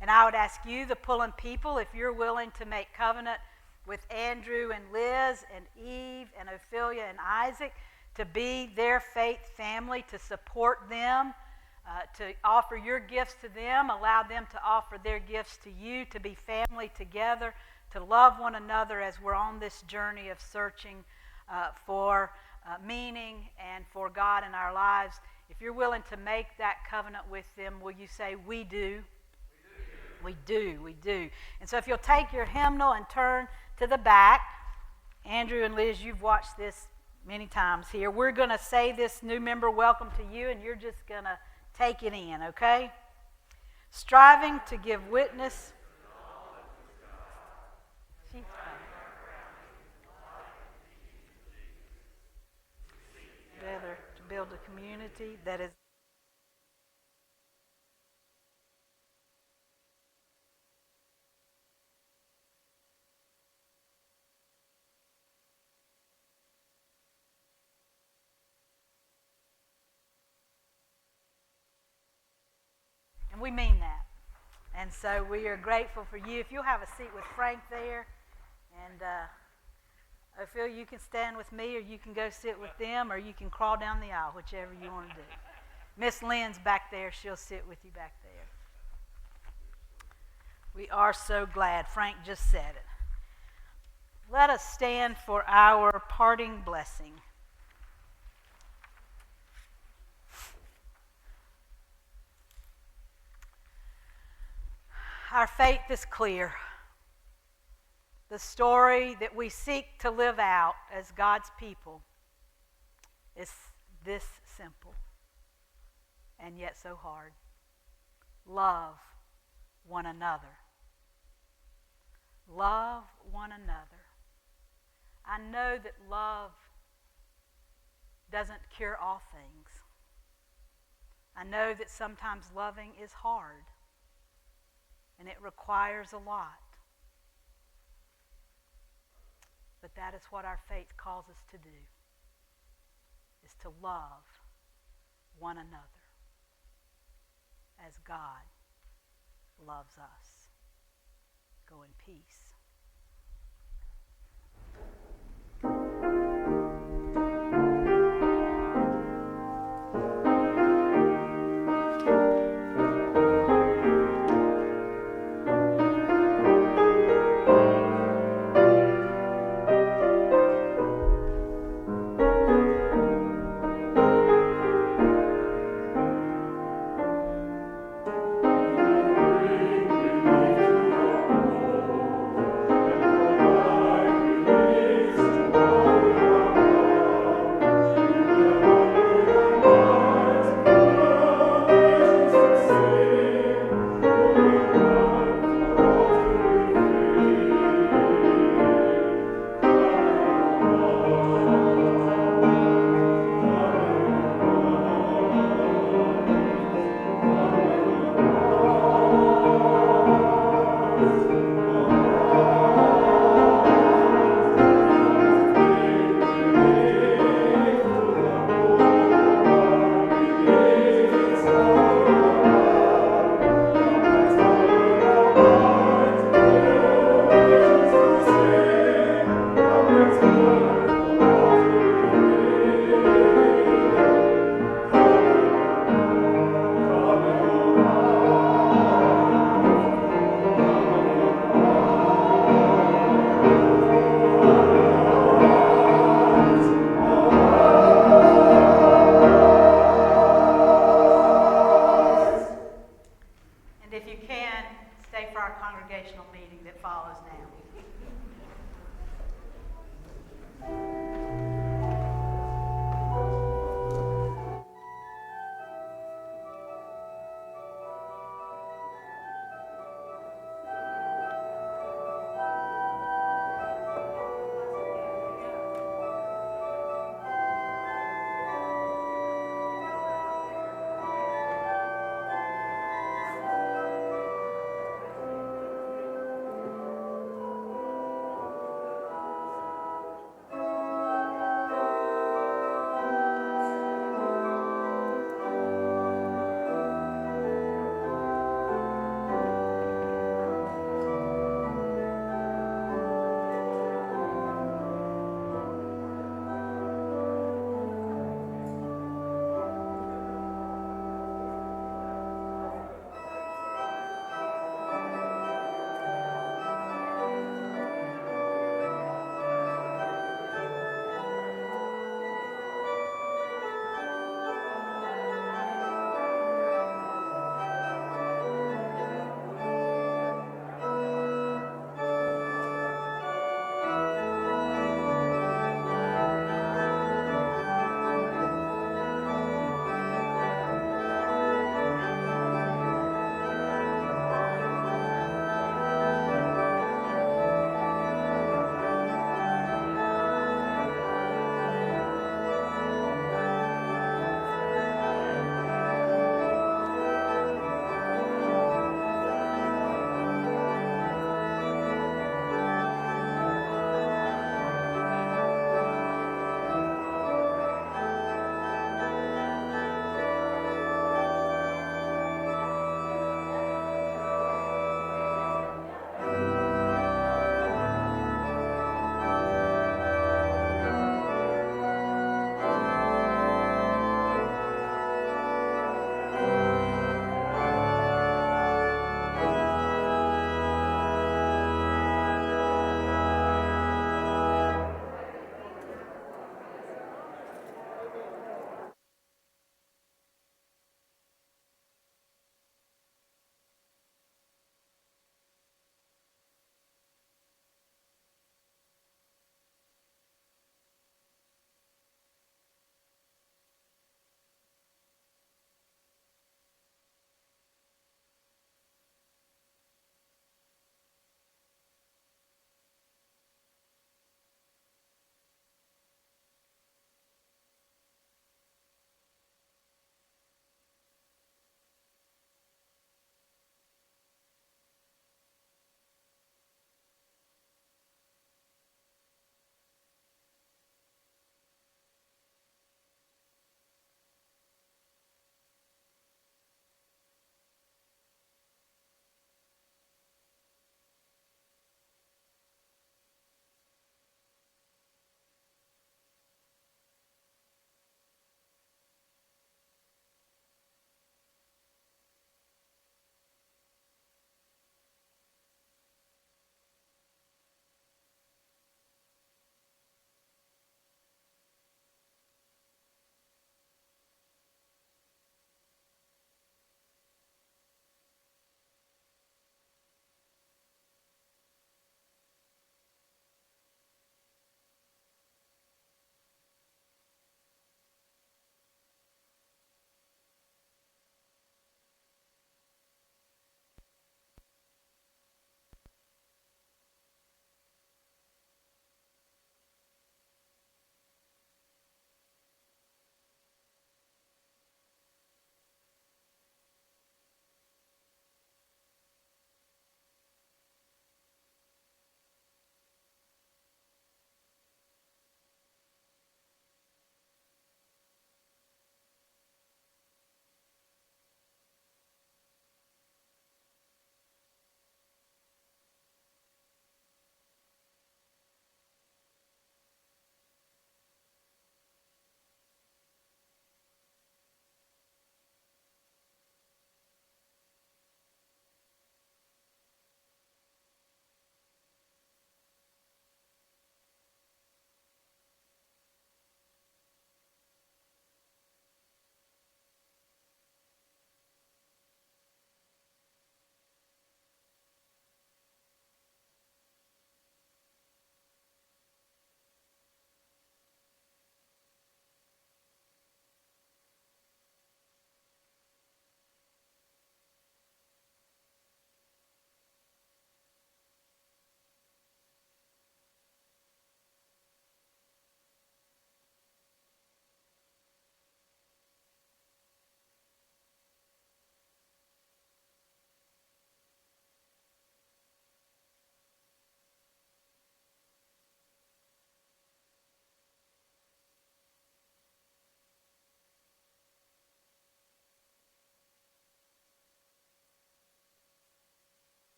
And I would ask you, the Pullen people, if you're willing to make covenant with Andrew and Liz and Eve and Ophelia and Isaac to be their faith family, to support them, to offer your gifts to them, allow them to offer their gifts to you, to be family together, to love one another as we're on this journey of searching for meaning and for God in our lives. If you're willing to make that covenant with them, will you say, we do? We do, we do. And so if you'll take your hymnal and turn to the back, Andrew and Liz, you've watched this many times here. We're going to say this new member welcome to you, and you're just going to take it in, okay? Striving to give witness. Together to build a community that is we mean that. And so we are grateful for you. If you'll have a seat with Frank there, and Phil, you can stand with me, or you can go sit with them, or you can crawl down the aisle, whichever you want to do. Miss Lynn's back there. She'll sit with you back there. We are so glad. Frank just said it. Let us stand for our parting blessing. Our faith is clear. The story that we seek to live out as God's people is this simple and yet so hard. Love one another. Love one another. I know that love doesn't cure all things. I know that sometimes loving is hard and it requires a lot. But that is what our faith calls us to do, is to love one another as God loves us. Go in peace.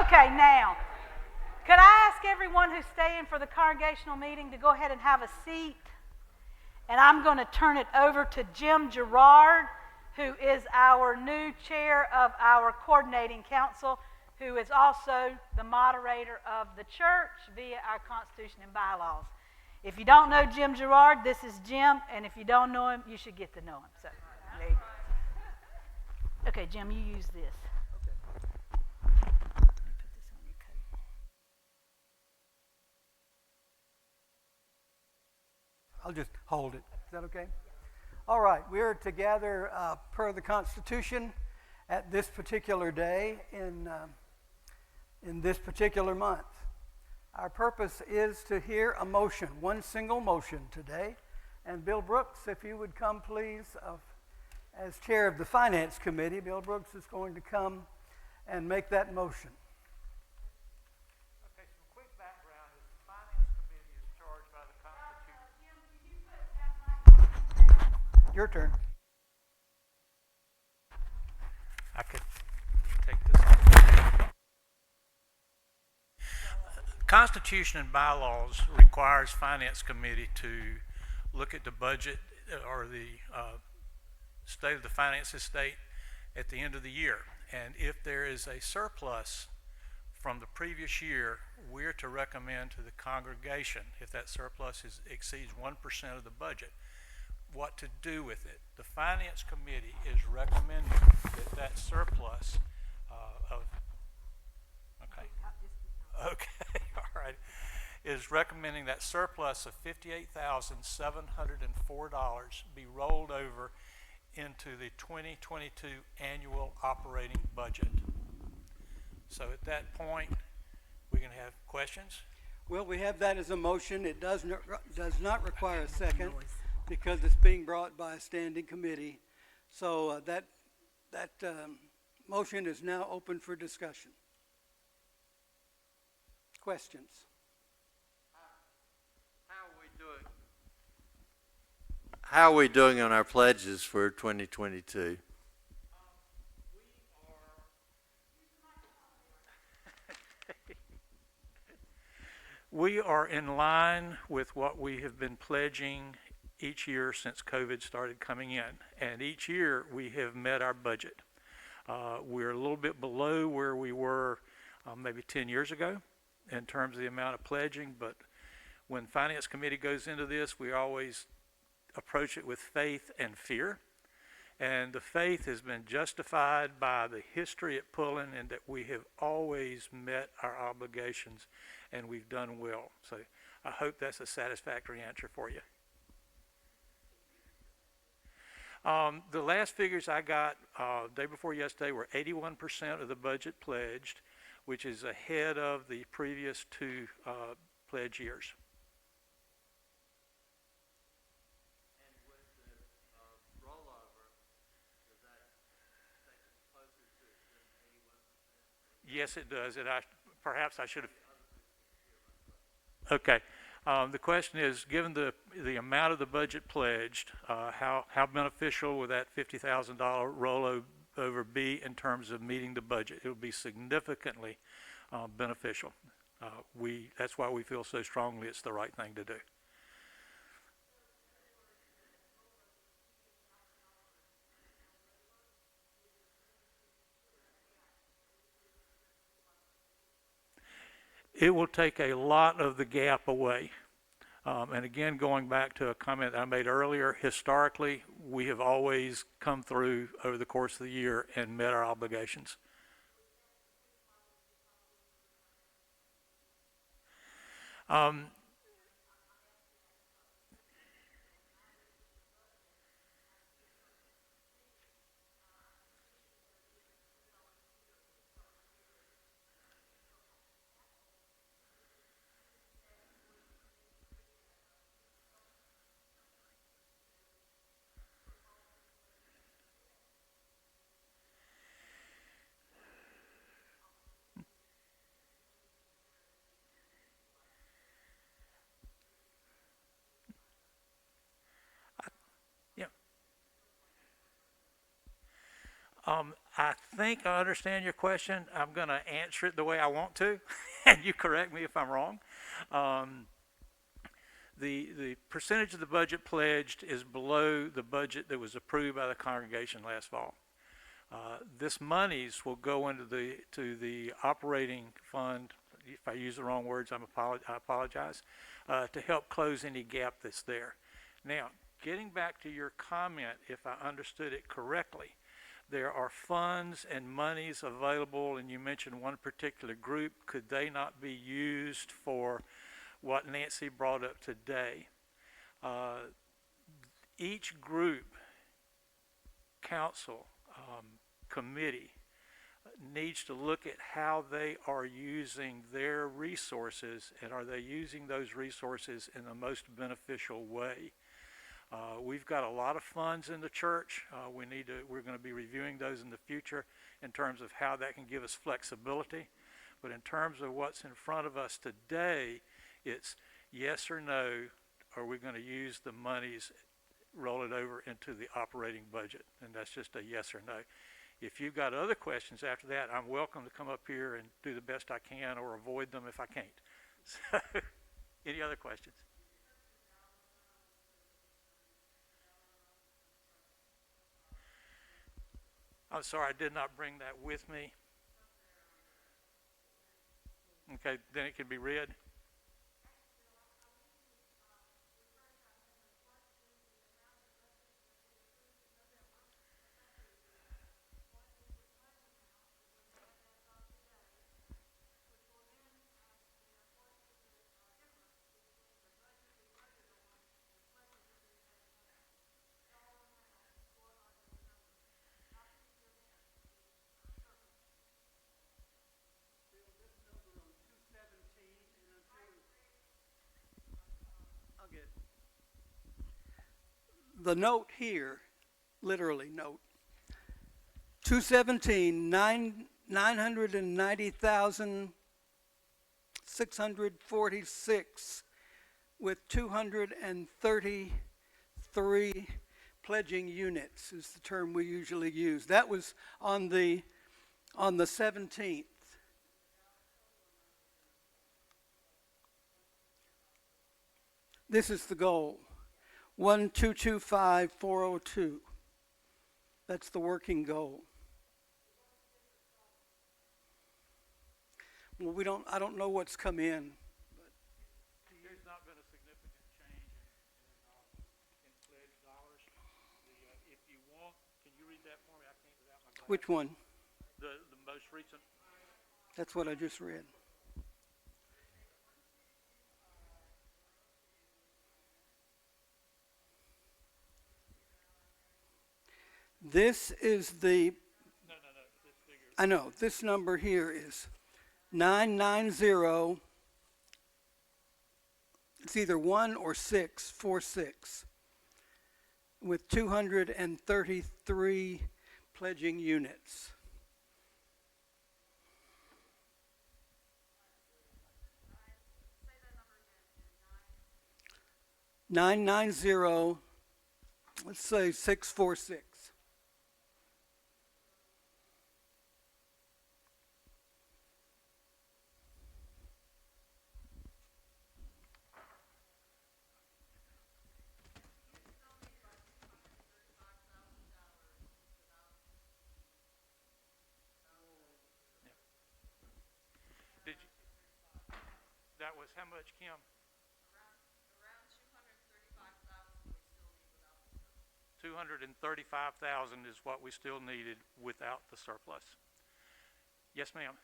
Okay, now, could I ask everyone who's staying for the congregational meeting to go ahead and have a seat? And I'm going to turn it over to Jim Gerard, who is our new chair of our coordinating council, who is also the moderator of the church via our Constitution and bylaws. If you don't know Jim Gerard, this is Jim, and if you don't know him, you should get to know him. So, there you go. Okay, Jim, you use this. Let me put this on your coat. I'll just hold it. Is that okay? All right. We're together per the Constitution at this particular day in this particular month. Our purpose is to hear a motion, one single motion today. And Bill Brooks, if you would come, please, as chair of the Finance Committee, Bill Brooks is going to come and make that motion. Okay, some quick background is the Finance Committee is charged by the Constitution. Your turn. I could take this. Constitution and bylaws requires Finance Committee to look at the budget or the state of the finance estate at the end of the year. And if there is a surplus from the previous year, we're to recommend to the congregation, if that surplus exceeds 1% of the budget, what to do with it. The Finance Committee is recommending that surplus all right, is recommending that surplus of $58,704 be rolled over into the 2022 annual operating budget. So at that point, we can have questions. Well, we have that as a motion. It does not require a second because it's being brought by a standing committee. So that motion is now open for discussion. Questions? How are we doing on our pledges for 2022? We are in line with what we have been pledging each year since COVID started coming in. And each year we have met our budget. We're a little bit below where we were maybe 10 years ago in terms of the amount of pledging. But when Finance Committee goes into this, we always approach it with faith and fear. And the faith has been justified by the history at Pullen and that we have always met our obligations and we've done well. So I hope that's a satisfactory answer for you. The last figures I got day before yesterday were 81% of the budget pledged, which is ahead of the previous two pledge years. Yes, it does. And perhaps I should have. Okay. The question is, given the amount of the budget pledged, how beneficial would that $50,000 rollover be in terms of meeting the budget? It would be significantly beneficial. That's why we feel so strongly it's the right thing to do. It will take a lot of the gap away. And again, going back to a comment I made earlier, historically, we have always come through over the course of the year and met our obligations. I think I understand your question. I'm going to answer it the way I want to, and you correct me if I'm wrong. The percentage of the budget pledged is below the budget that was approved by the congregation last fall. This monies will go into the operating fund. If I use the wrong words, I apologize, to help close any gap that's there. Now, getting back to your comment, if I understood it correctly, there are funds and monies available, and you mentioned one particular group. Could they not be used for what Nancy brought up today? Each group, council, committee needs to look at how they are using their resources, and are they using those resources in the most beneficial way. We've got a lot of funds in the church. We're going to be reviewing those in the future in terms of how that can give us flexibility. But in terms of what's in front of us today, it's yes or no, are we going to use the monies, roll it over into the operating budget? And that's just a yes or no. If you've got other questions after that, I'm welcome to come up here and do the best I can or avoid them if I can't. So, any other questions? I'm sorry, I did not bring that with me. Okay, then it can be read. The note here, literally note, 217, 990,646 with 233 pledging units is the term we usually use. That was on the 17th. This is the goal. 1225402. That's the working goal. Well, I don't know what's come in. There's not been a significant change in pledged dollars. If you want, can you read that for me? I can't without my glasses. Which one? The most recent. That's what I just read. This is the, No, this figure. I know, this number here is 990, it's either 1 or 646, with 233 pledging units. $990, let's say 646. That was how much, Kim? Around 235,000 we still need without the surplus. 235,000 is what we still needed without the surplus. Yes, ma'am.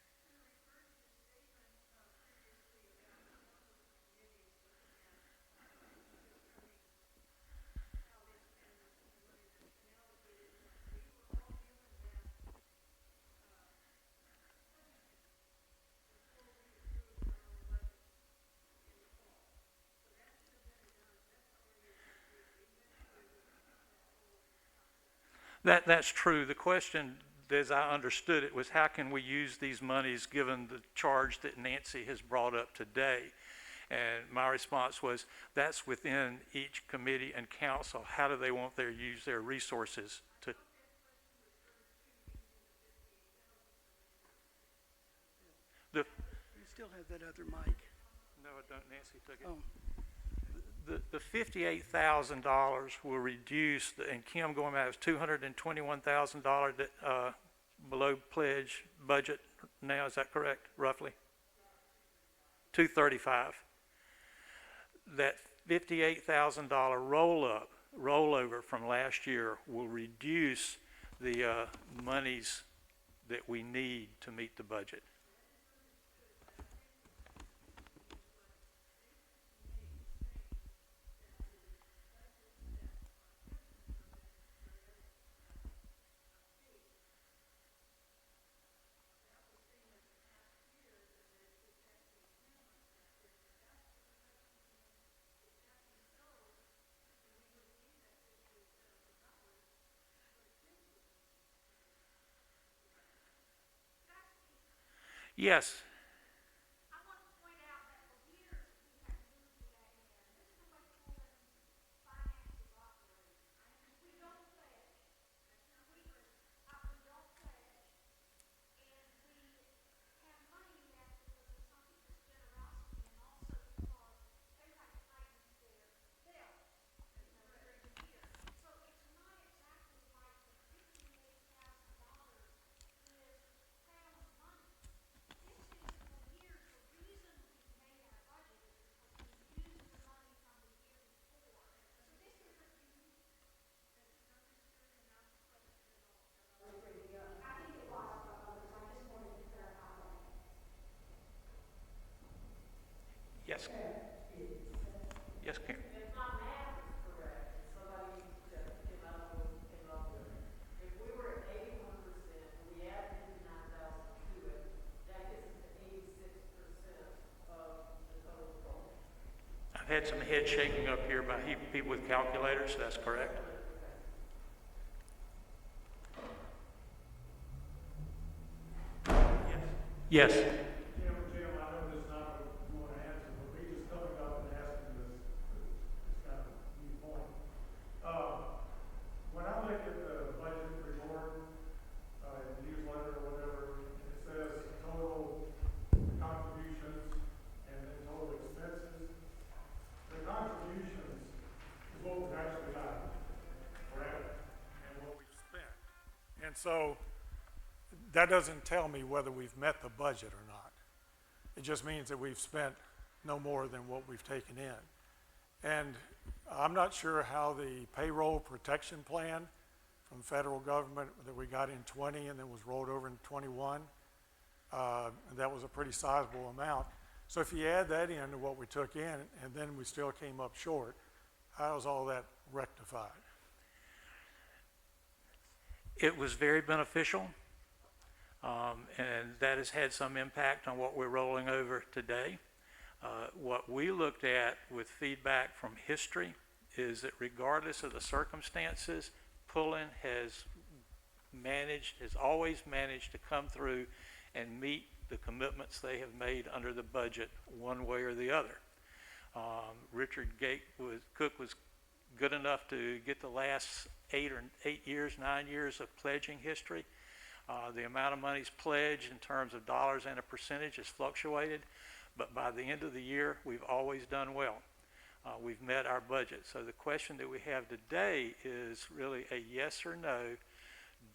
That's true. The question, as I understood it, was how can we use these monies given the charge that Nancy has brought up today? And my response was, that's within each committee and council. How do they want use their resources to? have that other mic. No, I don't. Nancy took it. Oh, The $58,000 will reduce, and Kim going back, it's $221,000 that, below pledge budget now, is that correct, roughly? 235. That $58,000 rollover from last year will reduce the monies that we need to meet the budget. Yes. I want to point out that for years we have moved to that end. This is the way Pullman finances operate. If we don't pledge, we don't pledge, and we have money left because of some people's generosity and also because everybody tightens their belt during the year. So it's not exactly like the $58,000 is found money. This is for years, the reason we made our budget is because we used the money from the year before. So this is a unique. I think it was, but I just wanted to clarify that. Yes. Yes, Karen. If my math is correct, somebody that came up with it. If we were at 81% and we add 59,000 to it, that gets us to 86% of the total goal. I've had some head shaking up here by people with calculators, that's correct. Yes. Yes. Jim, I know this is not what you want to answer, but me just coming up and asking this is kind of a new point. When I look at the budget report, newsletter or whatever, it says total contributions and then total expenses. The contributions is what we've actually got, correct? And what we've spent. And so that doesn't tell me whether we've met the budget or not. It just means that we've spent no more than what we've taken in. And I'm not sure how the payroll protection plan from the federal government that we got in 20 and then was rolled over in 21, and that was a pretty sizable amount. So if you add that into what we took in and then we still came up short, how is all that rectified? It was very beneficial, and that has had some impact on what we're rolling over today. What we looked at with feedback from history is that regardless of the circumstances, Pullen has always managed to come through and meet the commitments they have made under the budget one way or the other. Richard Cook was good enough to get the last 9 years of pledging history. The amount of monies pledged in terms of dollars and a percentage has fluctuated, but by the end of the year, we've always done well. We've met our budget. So the question that we have today is really a yes or no.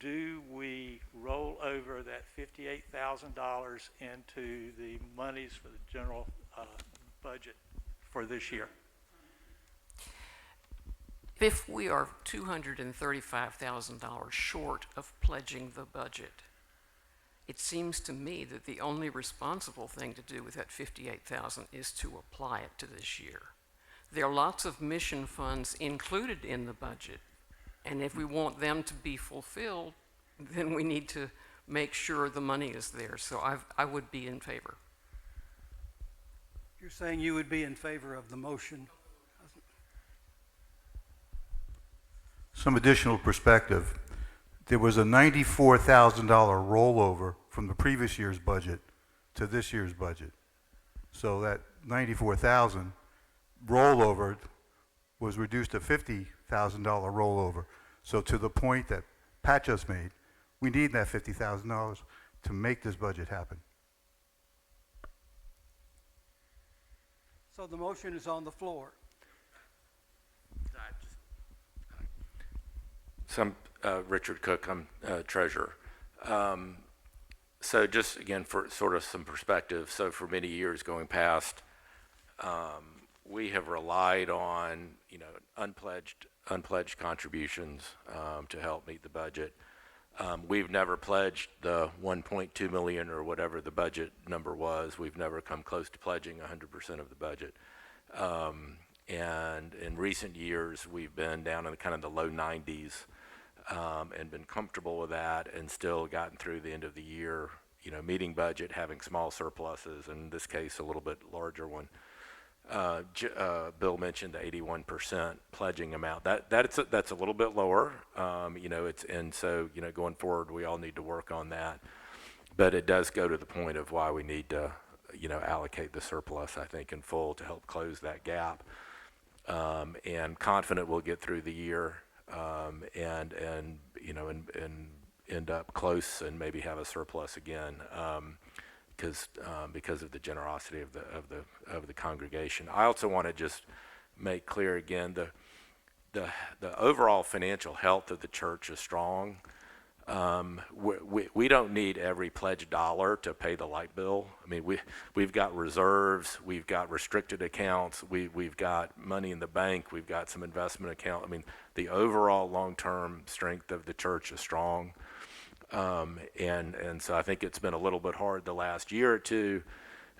Do we roll over that $58,000 into the monies for the general budget for this year? If we are $235,000 short of pledging the budget, it seems to me that the only responsible thing to do with that $58,000 is to apply it to this year. There are lots of mission funds included in the budget, and if we want them to be fulfilled, then we need to make sure the money is there. So I would be in favor. you're saying you would be in favor of the motion? Some additional perspective. There was a $94,000 rollover from the previous year's budget to this year's budget. So that $94,000 rollover was reduced to $50,000 rollover. So to the point that Pat just made, we need that $50,000 to make this budget happen. So the motion is on the floor. So I'm Richard Cook, I'm treasurer. So just again, for sort of some perspective, so for many years going past, we have relied on, unpledged contributions to help meet the budget. We've never pledged the 1.2 million or whatever the budget number was. We've never come close to pledging 100% of the budget. And in recent years, we've been down in kind of the low 90s and been comfortable with that and still gotten through the end of the year, meeting budget, having small surpluses, in this case, a little bit larger one. Bill mentioned the 81% pledging amount. That's a little bit lower, so going forward, we all need to work on that. But it does go to the point of why we need to, allocate the surplus, I think, in full to help close that gap. And confident we'll get through the year, and end up close and maybe have a surplus again. Because of the generosity of the congregation. I also want to just make clear again the overall financial health of the church is strong. We don't need every pledged dollar to pay the light bill. I mean, we've got reserves, we've got restricted accounts, we've got money in the bank, we've got some investment account. I mean, the overall long-term strength of the church is strong. And so I think it's been a little bit hard the last year or two,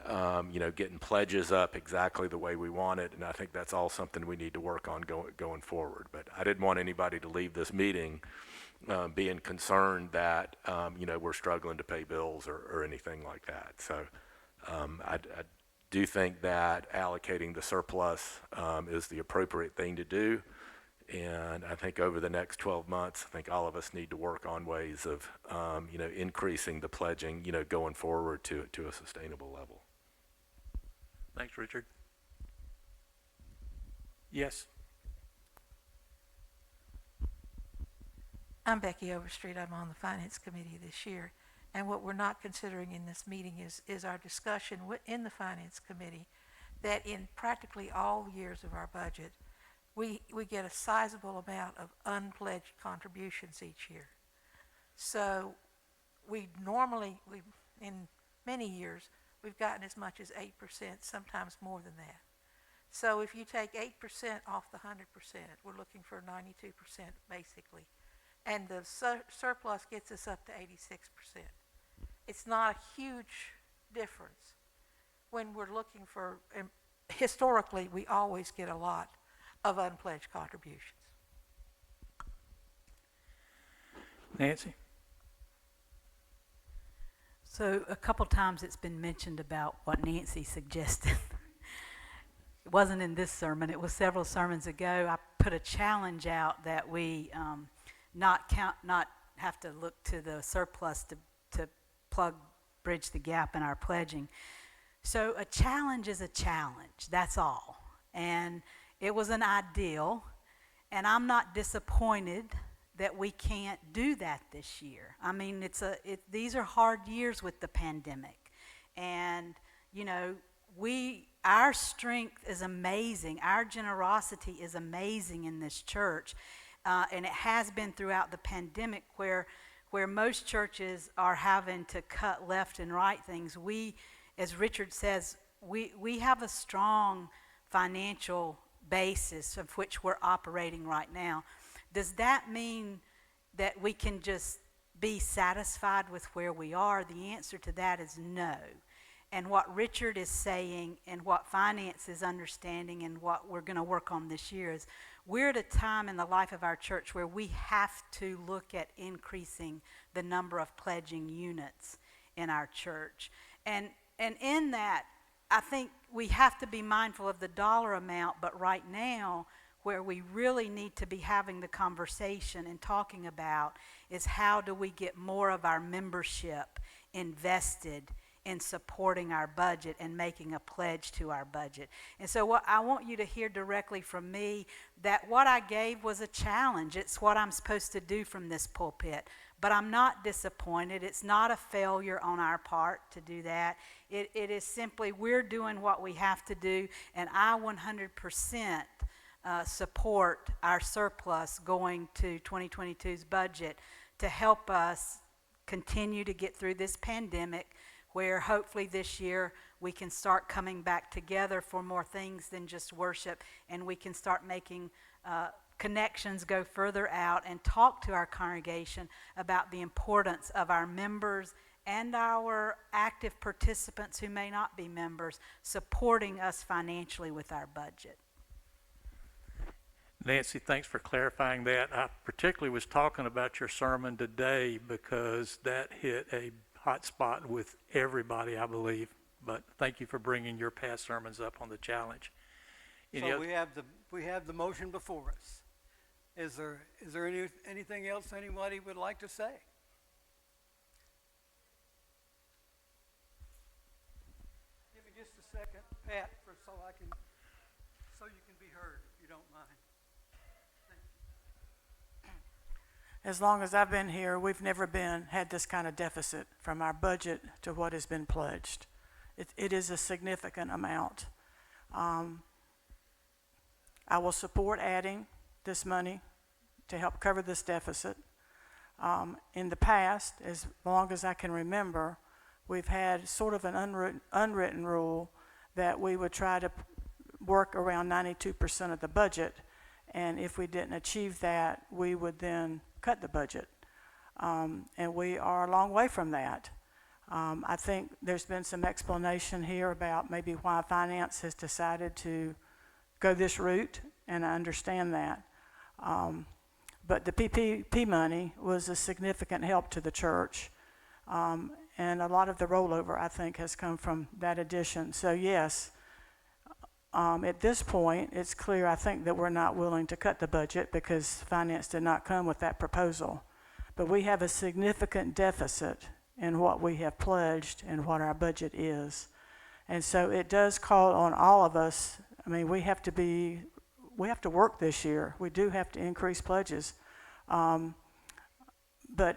getting pledges up exactly the way we want it. And I think that's all something we need to work on going forward. But I didn't want anybody to leave this meeting being concerned that, we're struggling to pay bills or anything like that. So I do think that allocating the surplus is the appropriate thing to do. And I think over the next 12 months, I think all of us need to work on ways of, increasing the pledging, going forward to a sustainable level. Thanks, Richard. Yes. I'm Becky Overstreet. I'm on the Finance Committee this year. And what we're not considering in this meeting is our discussion in the Finance Committee that in practically all years of our budget, we get a sizable amount of unpledged contributions each year. So in many years, we've gotten as much as 8%, sometimes more than that. So if you take 8% off the 100%, we're looking for 92% basically. And the surplus gets us up to 86%. It's not a huge difference when we're looking for, historically, we always get a lot of unpledged contributions. Nancy? So a couple times it's been mentioned about what Nancy suggested. It wasn't in this sermon, it was several sermons ago. I put a challenge out that we not have to look to the surplus to bridge the gap in our pledging. So a challenge is a challenge, that's all. And it was an ideal, and I'm not disappointed that we can't do that this year. I mean, these are hard years with the pandemic, and our strength is amazing. Our generosity is amazing in this church, and it has been throughout the pandemic where most churches are having to cut left and right things. We, as Richard says, we have a strong financial basis of which we're operating right now. Does that mean that we can just be satisfied with where we are? The answer to that is no. And what Richard is saying and what finance is understanding and what we're going to work on this year is we're at a time in the life of our church where we have to look at increasing the number of pledging units in our church. And in that, I think we have to be mindful of the dollar amount, but right now, where we really need to be having the conversation and talking about is how do we get more of our membership invested in supporting our budget and making a pledge to our budget. And so what I want you to hear directly from me, that what I gave was a challenge. It's what I'm supposed to do from this pulpit. but I'm not disappointed. It's not a failure on our part to do that. It is simply we're doing what we have to do, and I 100% support our surplus going to 2022's budget to help us continue to get through this pandemic, where hopefully this year we can start coming back together for more things than just worship, and we can start making connections go further out and talk to our congregation about the importance of our members and our active participants who may not be members supporting us financially with our budget. Nancy, thanks for clarifying that. I particularly was talking about your sermon today because that hit a hot spot with everybody, I believe. But thank you for bringing your past sermons up on the challenge. So we have the motion before us. Is there anything else anybody would like to say? Give me just a second, Pat, so you can be heard, if you don't mind. As long as I've been here, we've never had this kind of deficit from our budget to what has been pledged. It is a significant amount. I will support adding this money to help cover this deficit. In the past, as long as I can remember, we've had sort of an unwritten rule that we would try to work around 92% of the budget, and if we didn't achieve that, we would then cut the budget. And we are a long way from that. I think there's been some explanation here about maybe why finance has decided to go this route, and I understand that. But the PPP money was a significant help to the church, and a lot of the rollover, I think, has come from that addition. So yes, at this point, it's clear, I think, that we're not willing to cut the budget because finance did not come with that proposal. But we have a significant deficit in what we have pledged and what our budget is. And so it does call on all of us. I mean, we have to work this year. We do have to increase pledges. But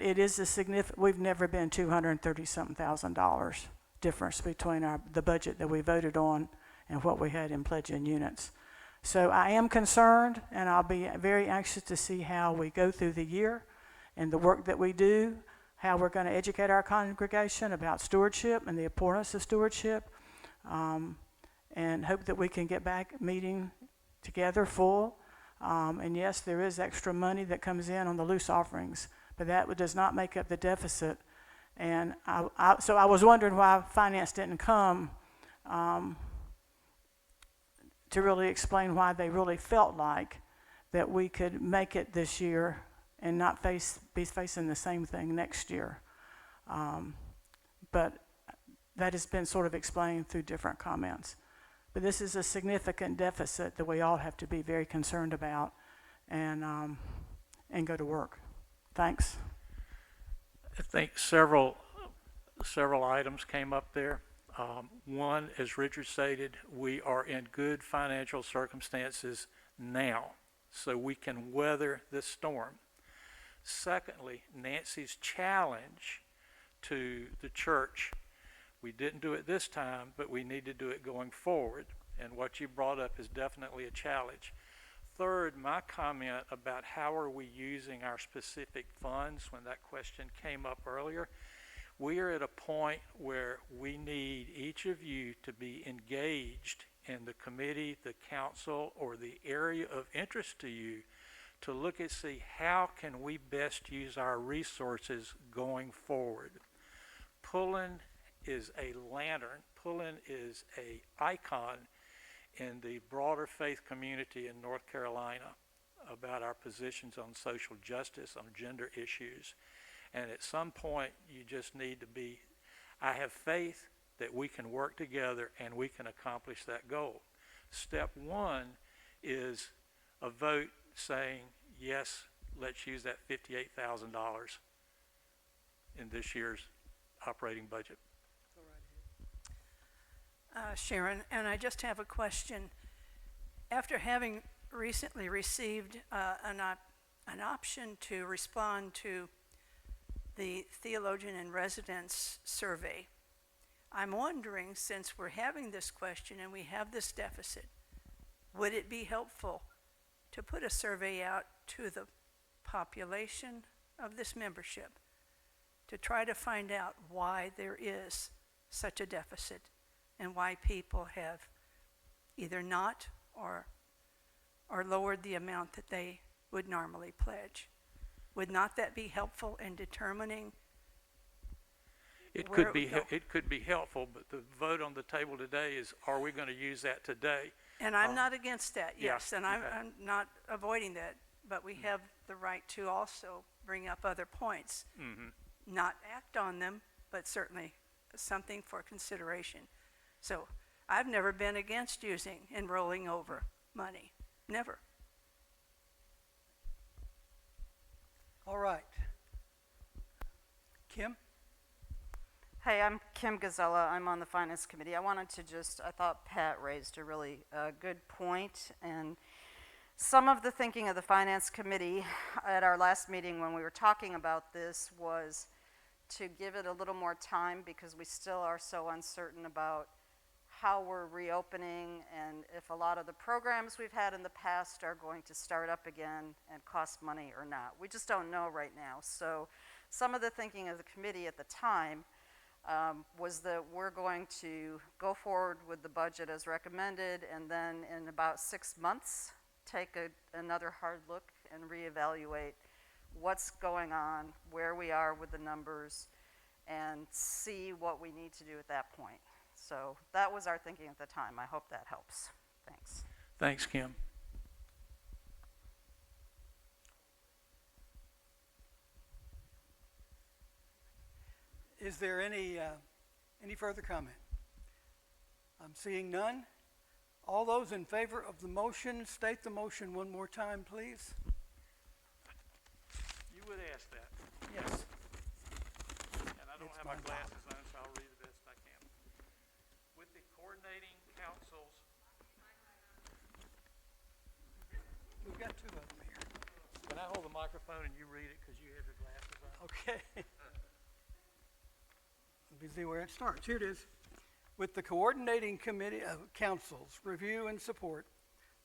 it is a significant, we've never been $230-something thousand difference between the budget that we voted on and what we had in pledging units. So I am concerned, and I'll be very anxious to see how we go through the year and the work that we do, how we're going to educate our congregation about stewardship and the importance of stewardship, and hope that we can get back meeting together full. And yes, there is extra money that comes in on the loose offerings, but that does not make up the deficit. And so I was wondering why finance didn't come to really explain why they really felt like that we could make it this year and not be facing the same thing next year. But that has been sort of explained through different comments. But this is a significant deficit that we all have to be very concerned about and go to work. Thanks. I think several items came up there. One, as Richard stated, we are in good financial circumstances now, so we can weather this storm. Secondly, Nancy's challenge to the church, we didn't do it this time, but we need to do it going forward, and what you brought up is definitely a challenge. Third, my comment about how are we using our specific funds when that question came up earlier, we are at a point where we need each of you to be engaged in the committee, the council, or the area of interest to you to look and see how can we best use our resources going forward. Pullen is a lantern. Pullen is an icon in the broader faith community in North Carolina about our positions on social justice, on gender issues. And at some point, you just need to be, I have faith that we can work together and we can accomplish that goal. Step one is a vote saying, yes, let's use that $58,000 in this year's operating budget. Sharon, and I just have a question. After having recently received an option to respond to the theologian in residence survey. I'm wondering, since we're having this question and we have this deficit, would it be helpful to put a survey out to the population of this membership to try to find out why there is such a deficit and why people have either not or lowered the amount that they would normally pledge? Would not that be helpful in determining It where could be, would go? it could be helpful, but the vote on the table today is, are we going to use that today? And I'm not against that, yeah, yes, and okay. I'm not avoiding that, but we have the right to also bring up other points. Not act on them, but certainly something for consideration. So I've never been against using and rolling over money, never. All right. Kim? Hey, I'm Kim Gazella. I'm on the Finance Committee. I thought Pat raised a really good point, and some of the thinking of the Finance Committee at our last meeting when we were talking about this was to give it a little more time because we still are so uncertain about how we're reopening and if a lot of the programs we've had in the past are going to start up again and cost money or not. We just don't know right now. So some of the thinking of the committee at the time was that we're going to go forward with the budget as recommended and then in about 6 months take another hard look and reevaluate what's going on, where we are with the numbers, and see what we need to do at that point. So that was our thinking at the time. I hope that helps. Thanks. Thanks, Kim. Is there any further comment? I'm seeing none. All those in favor of the motion, state the motion one more time, please. You would ask that. Yes. And I don't It's have my my glasses on, so I'll read the best I can. With the coordinating councils, We've got two of them here. can I hold the microphone and you read it because you have your glasses on? Okay. Let me see where it starts. Here it is. With the coordinating committee of councils review and support,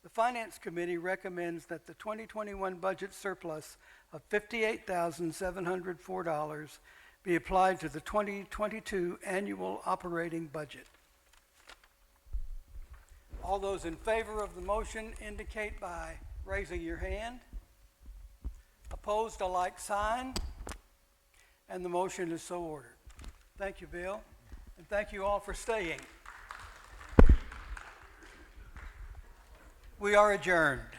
the Finance Committee recommends that the 2021 budget surplus of $58,704 be applied to the 2022 annual operating budget. All those in favor of the motion indicate by raising your hand. Opposed, a like sign. And the motion is so ordered. Thank you, Bill, and thank you all for staying. We are adjourned.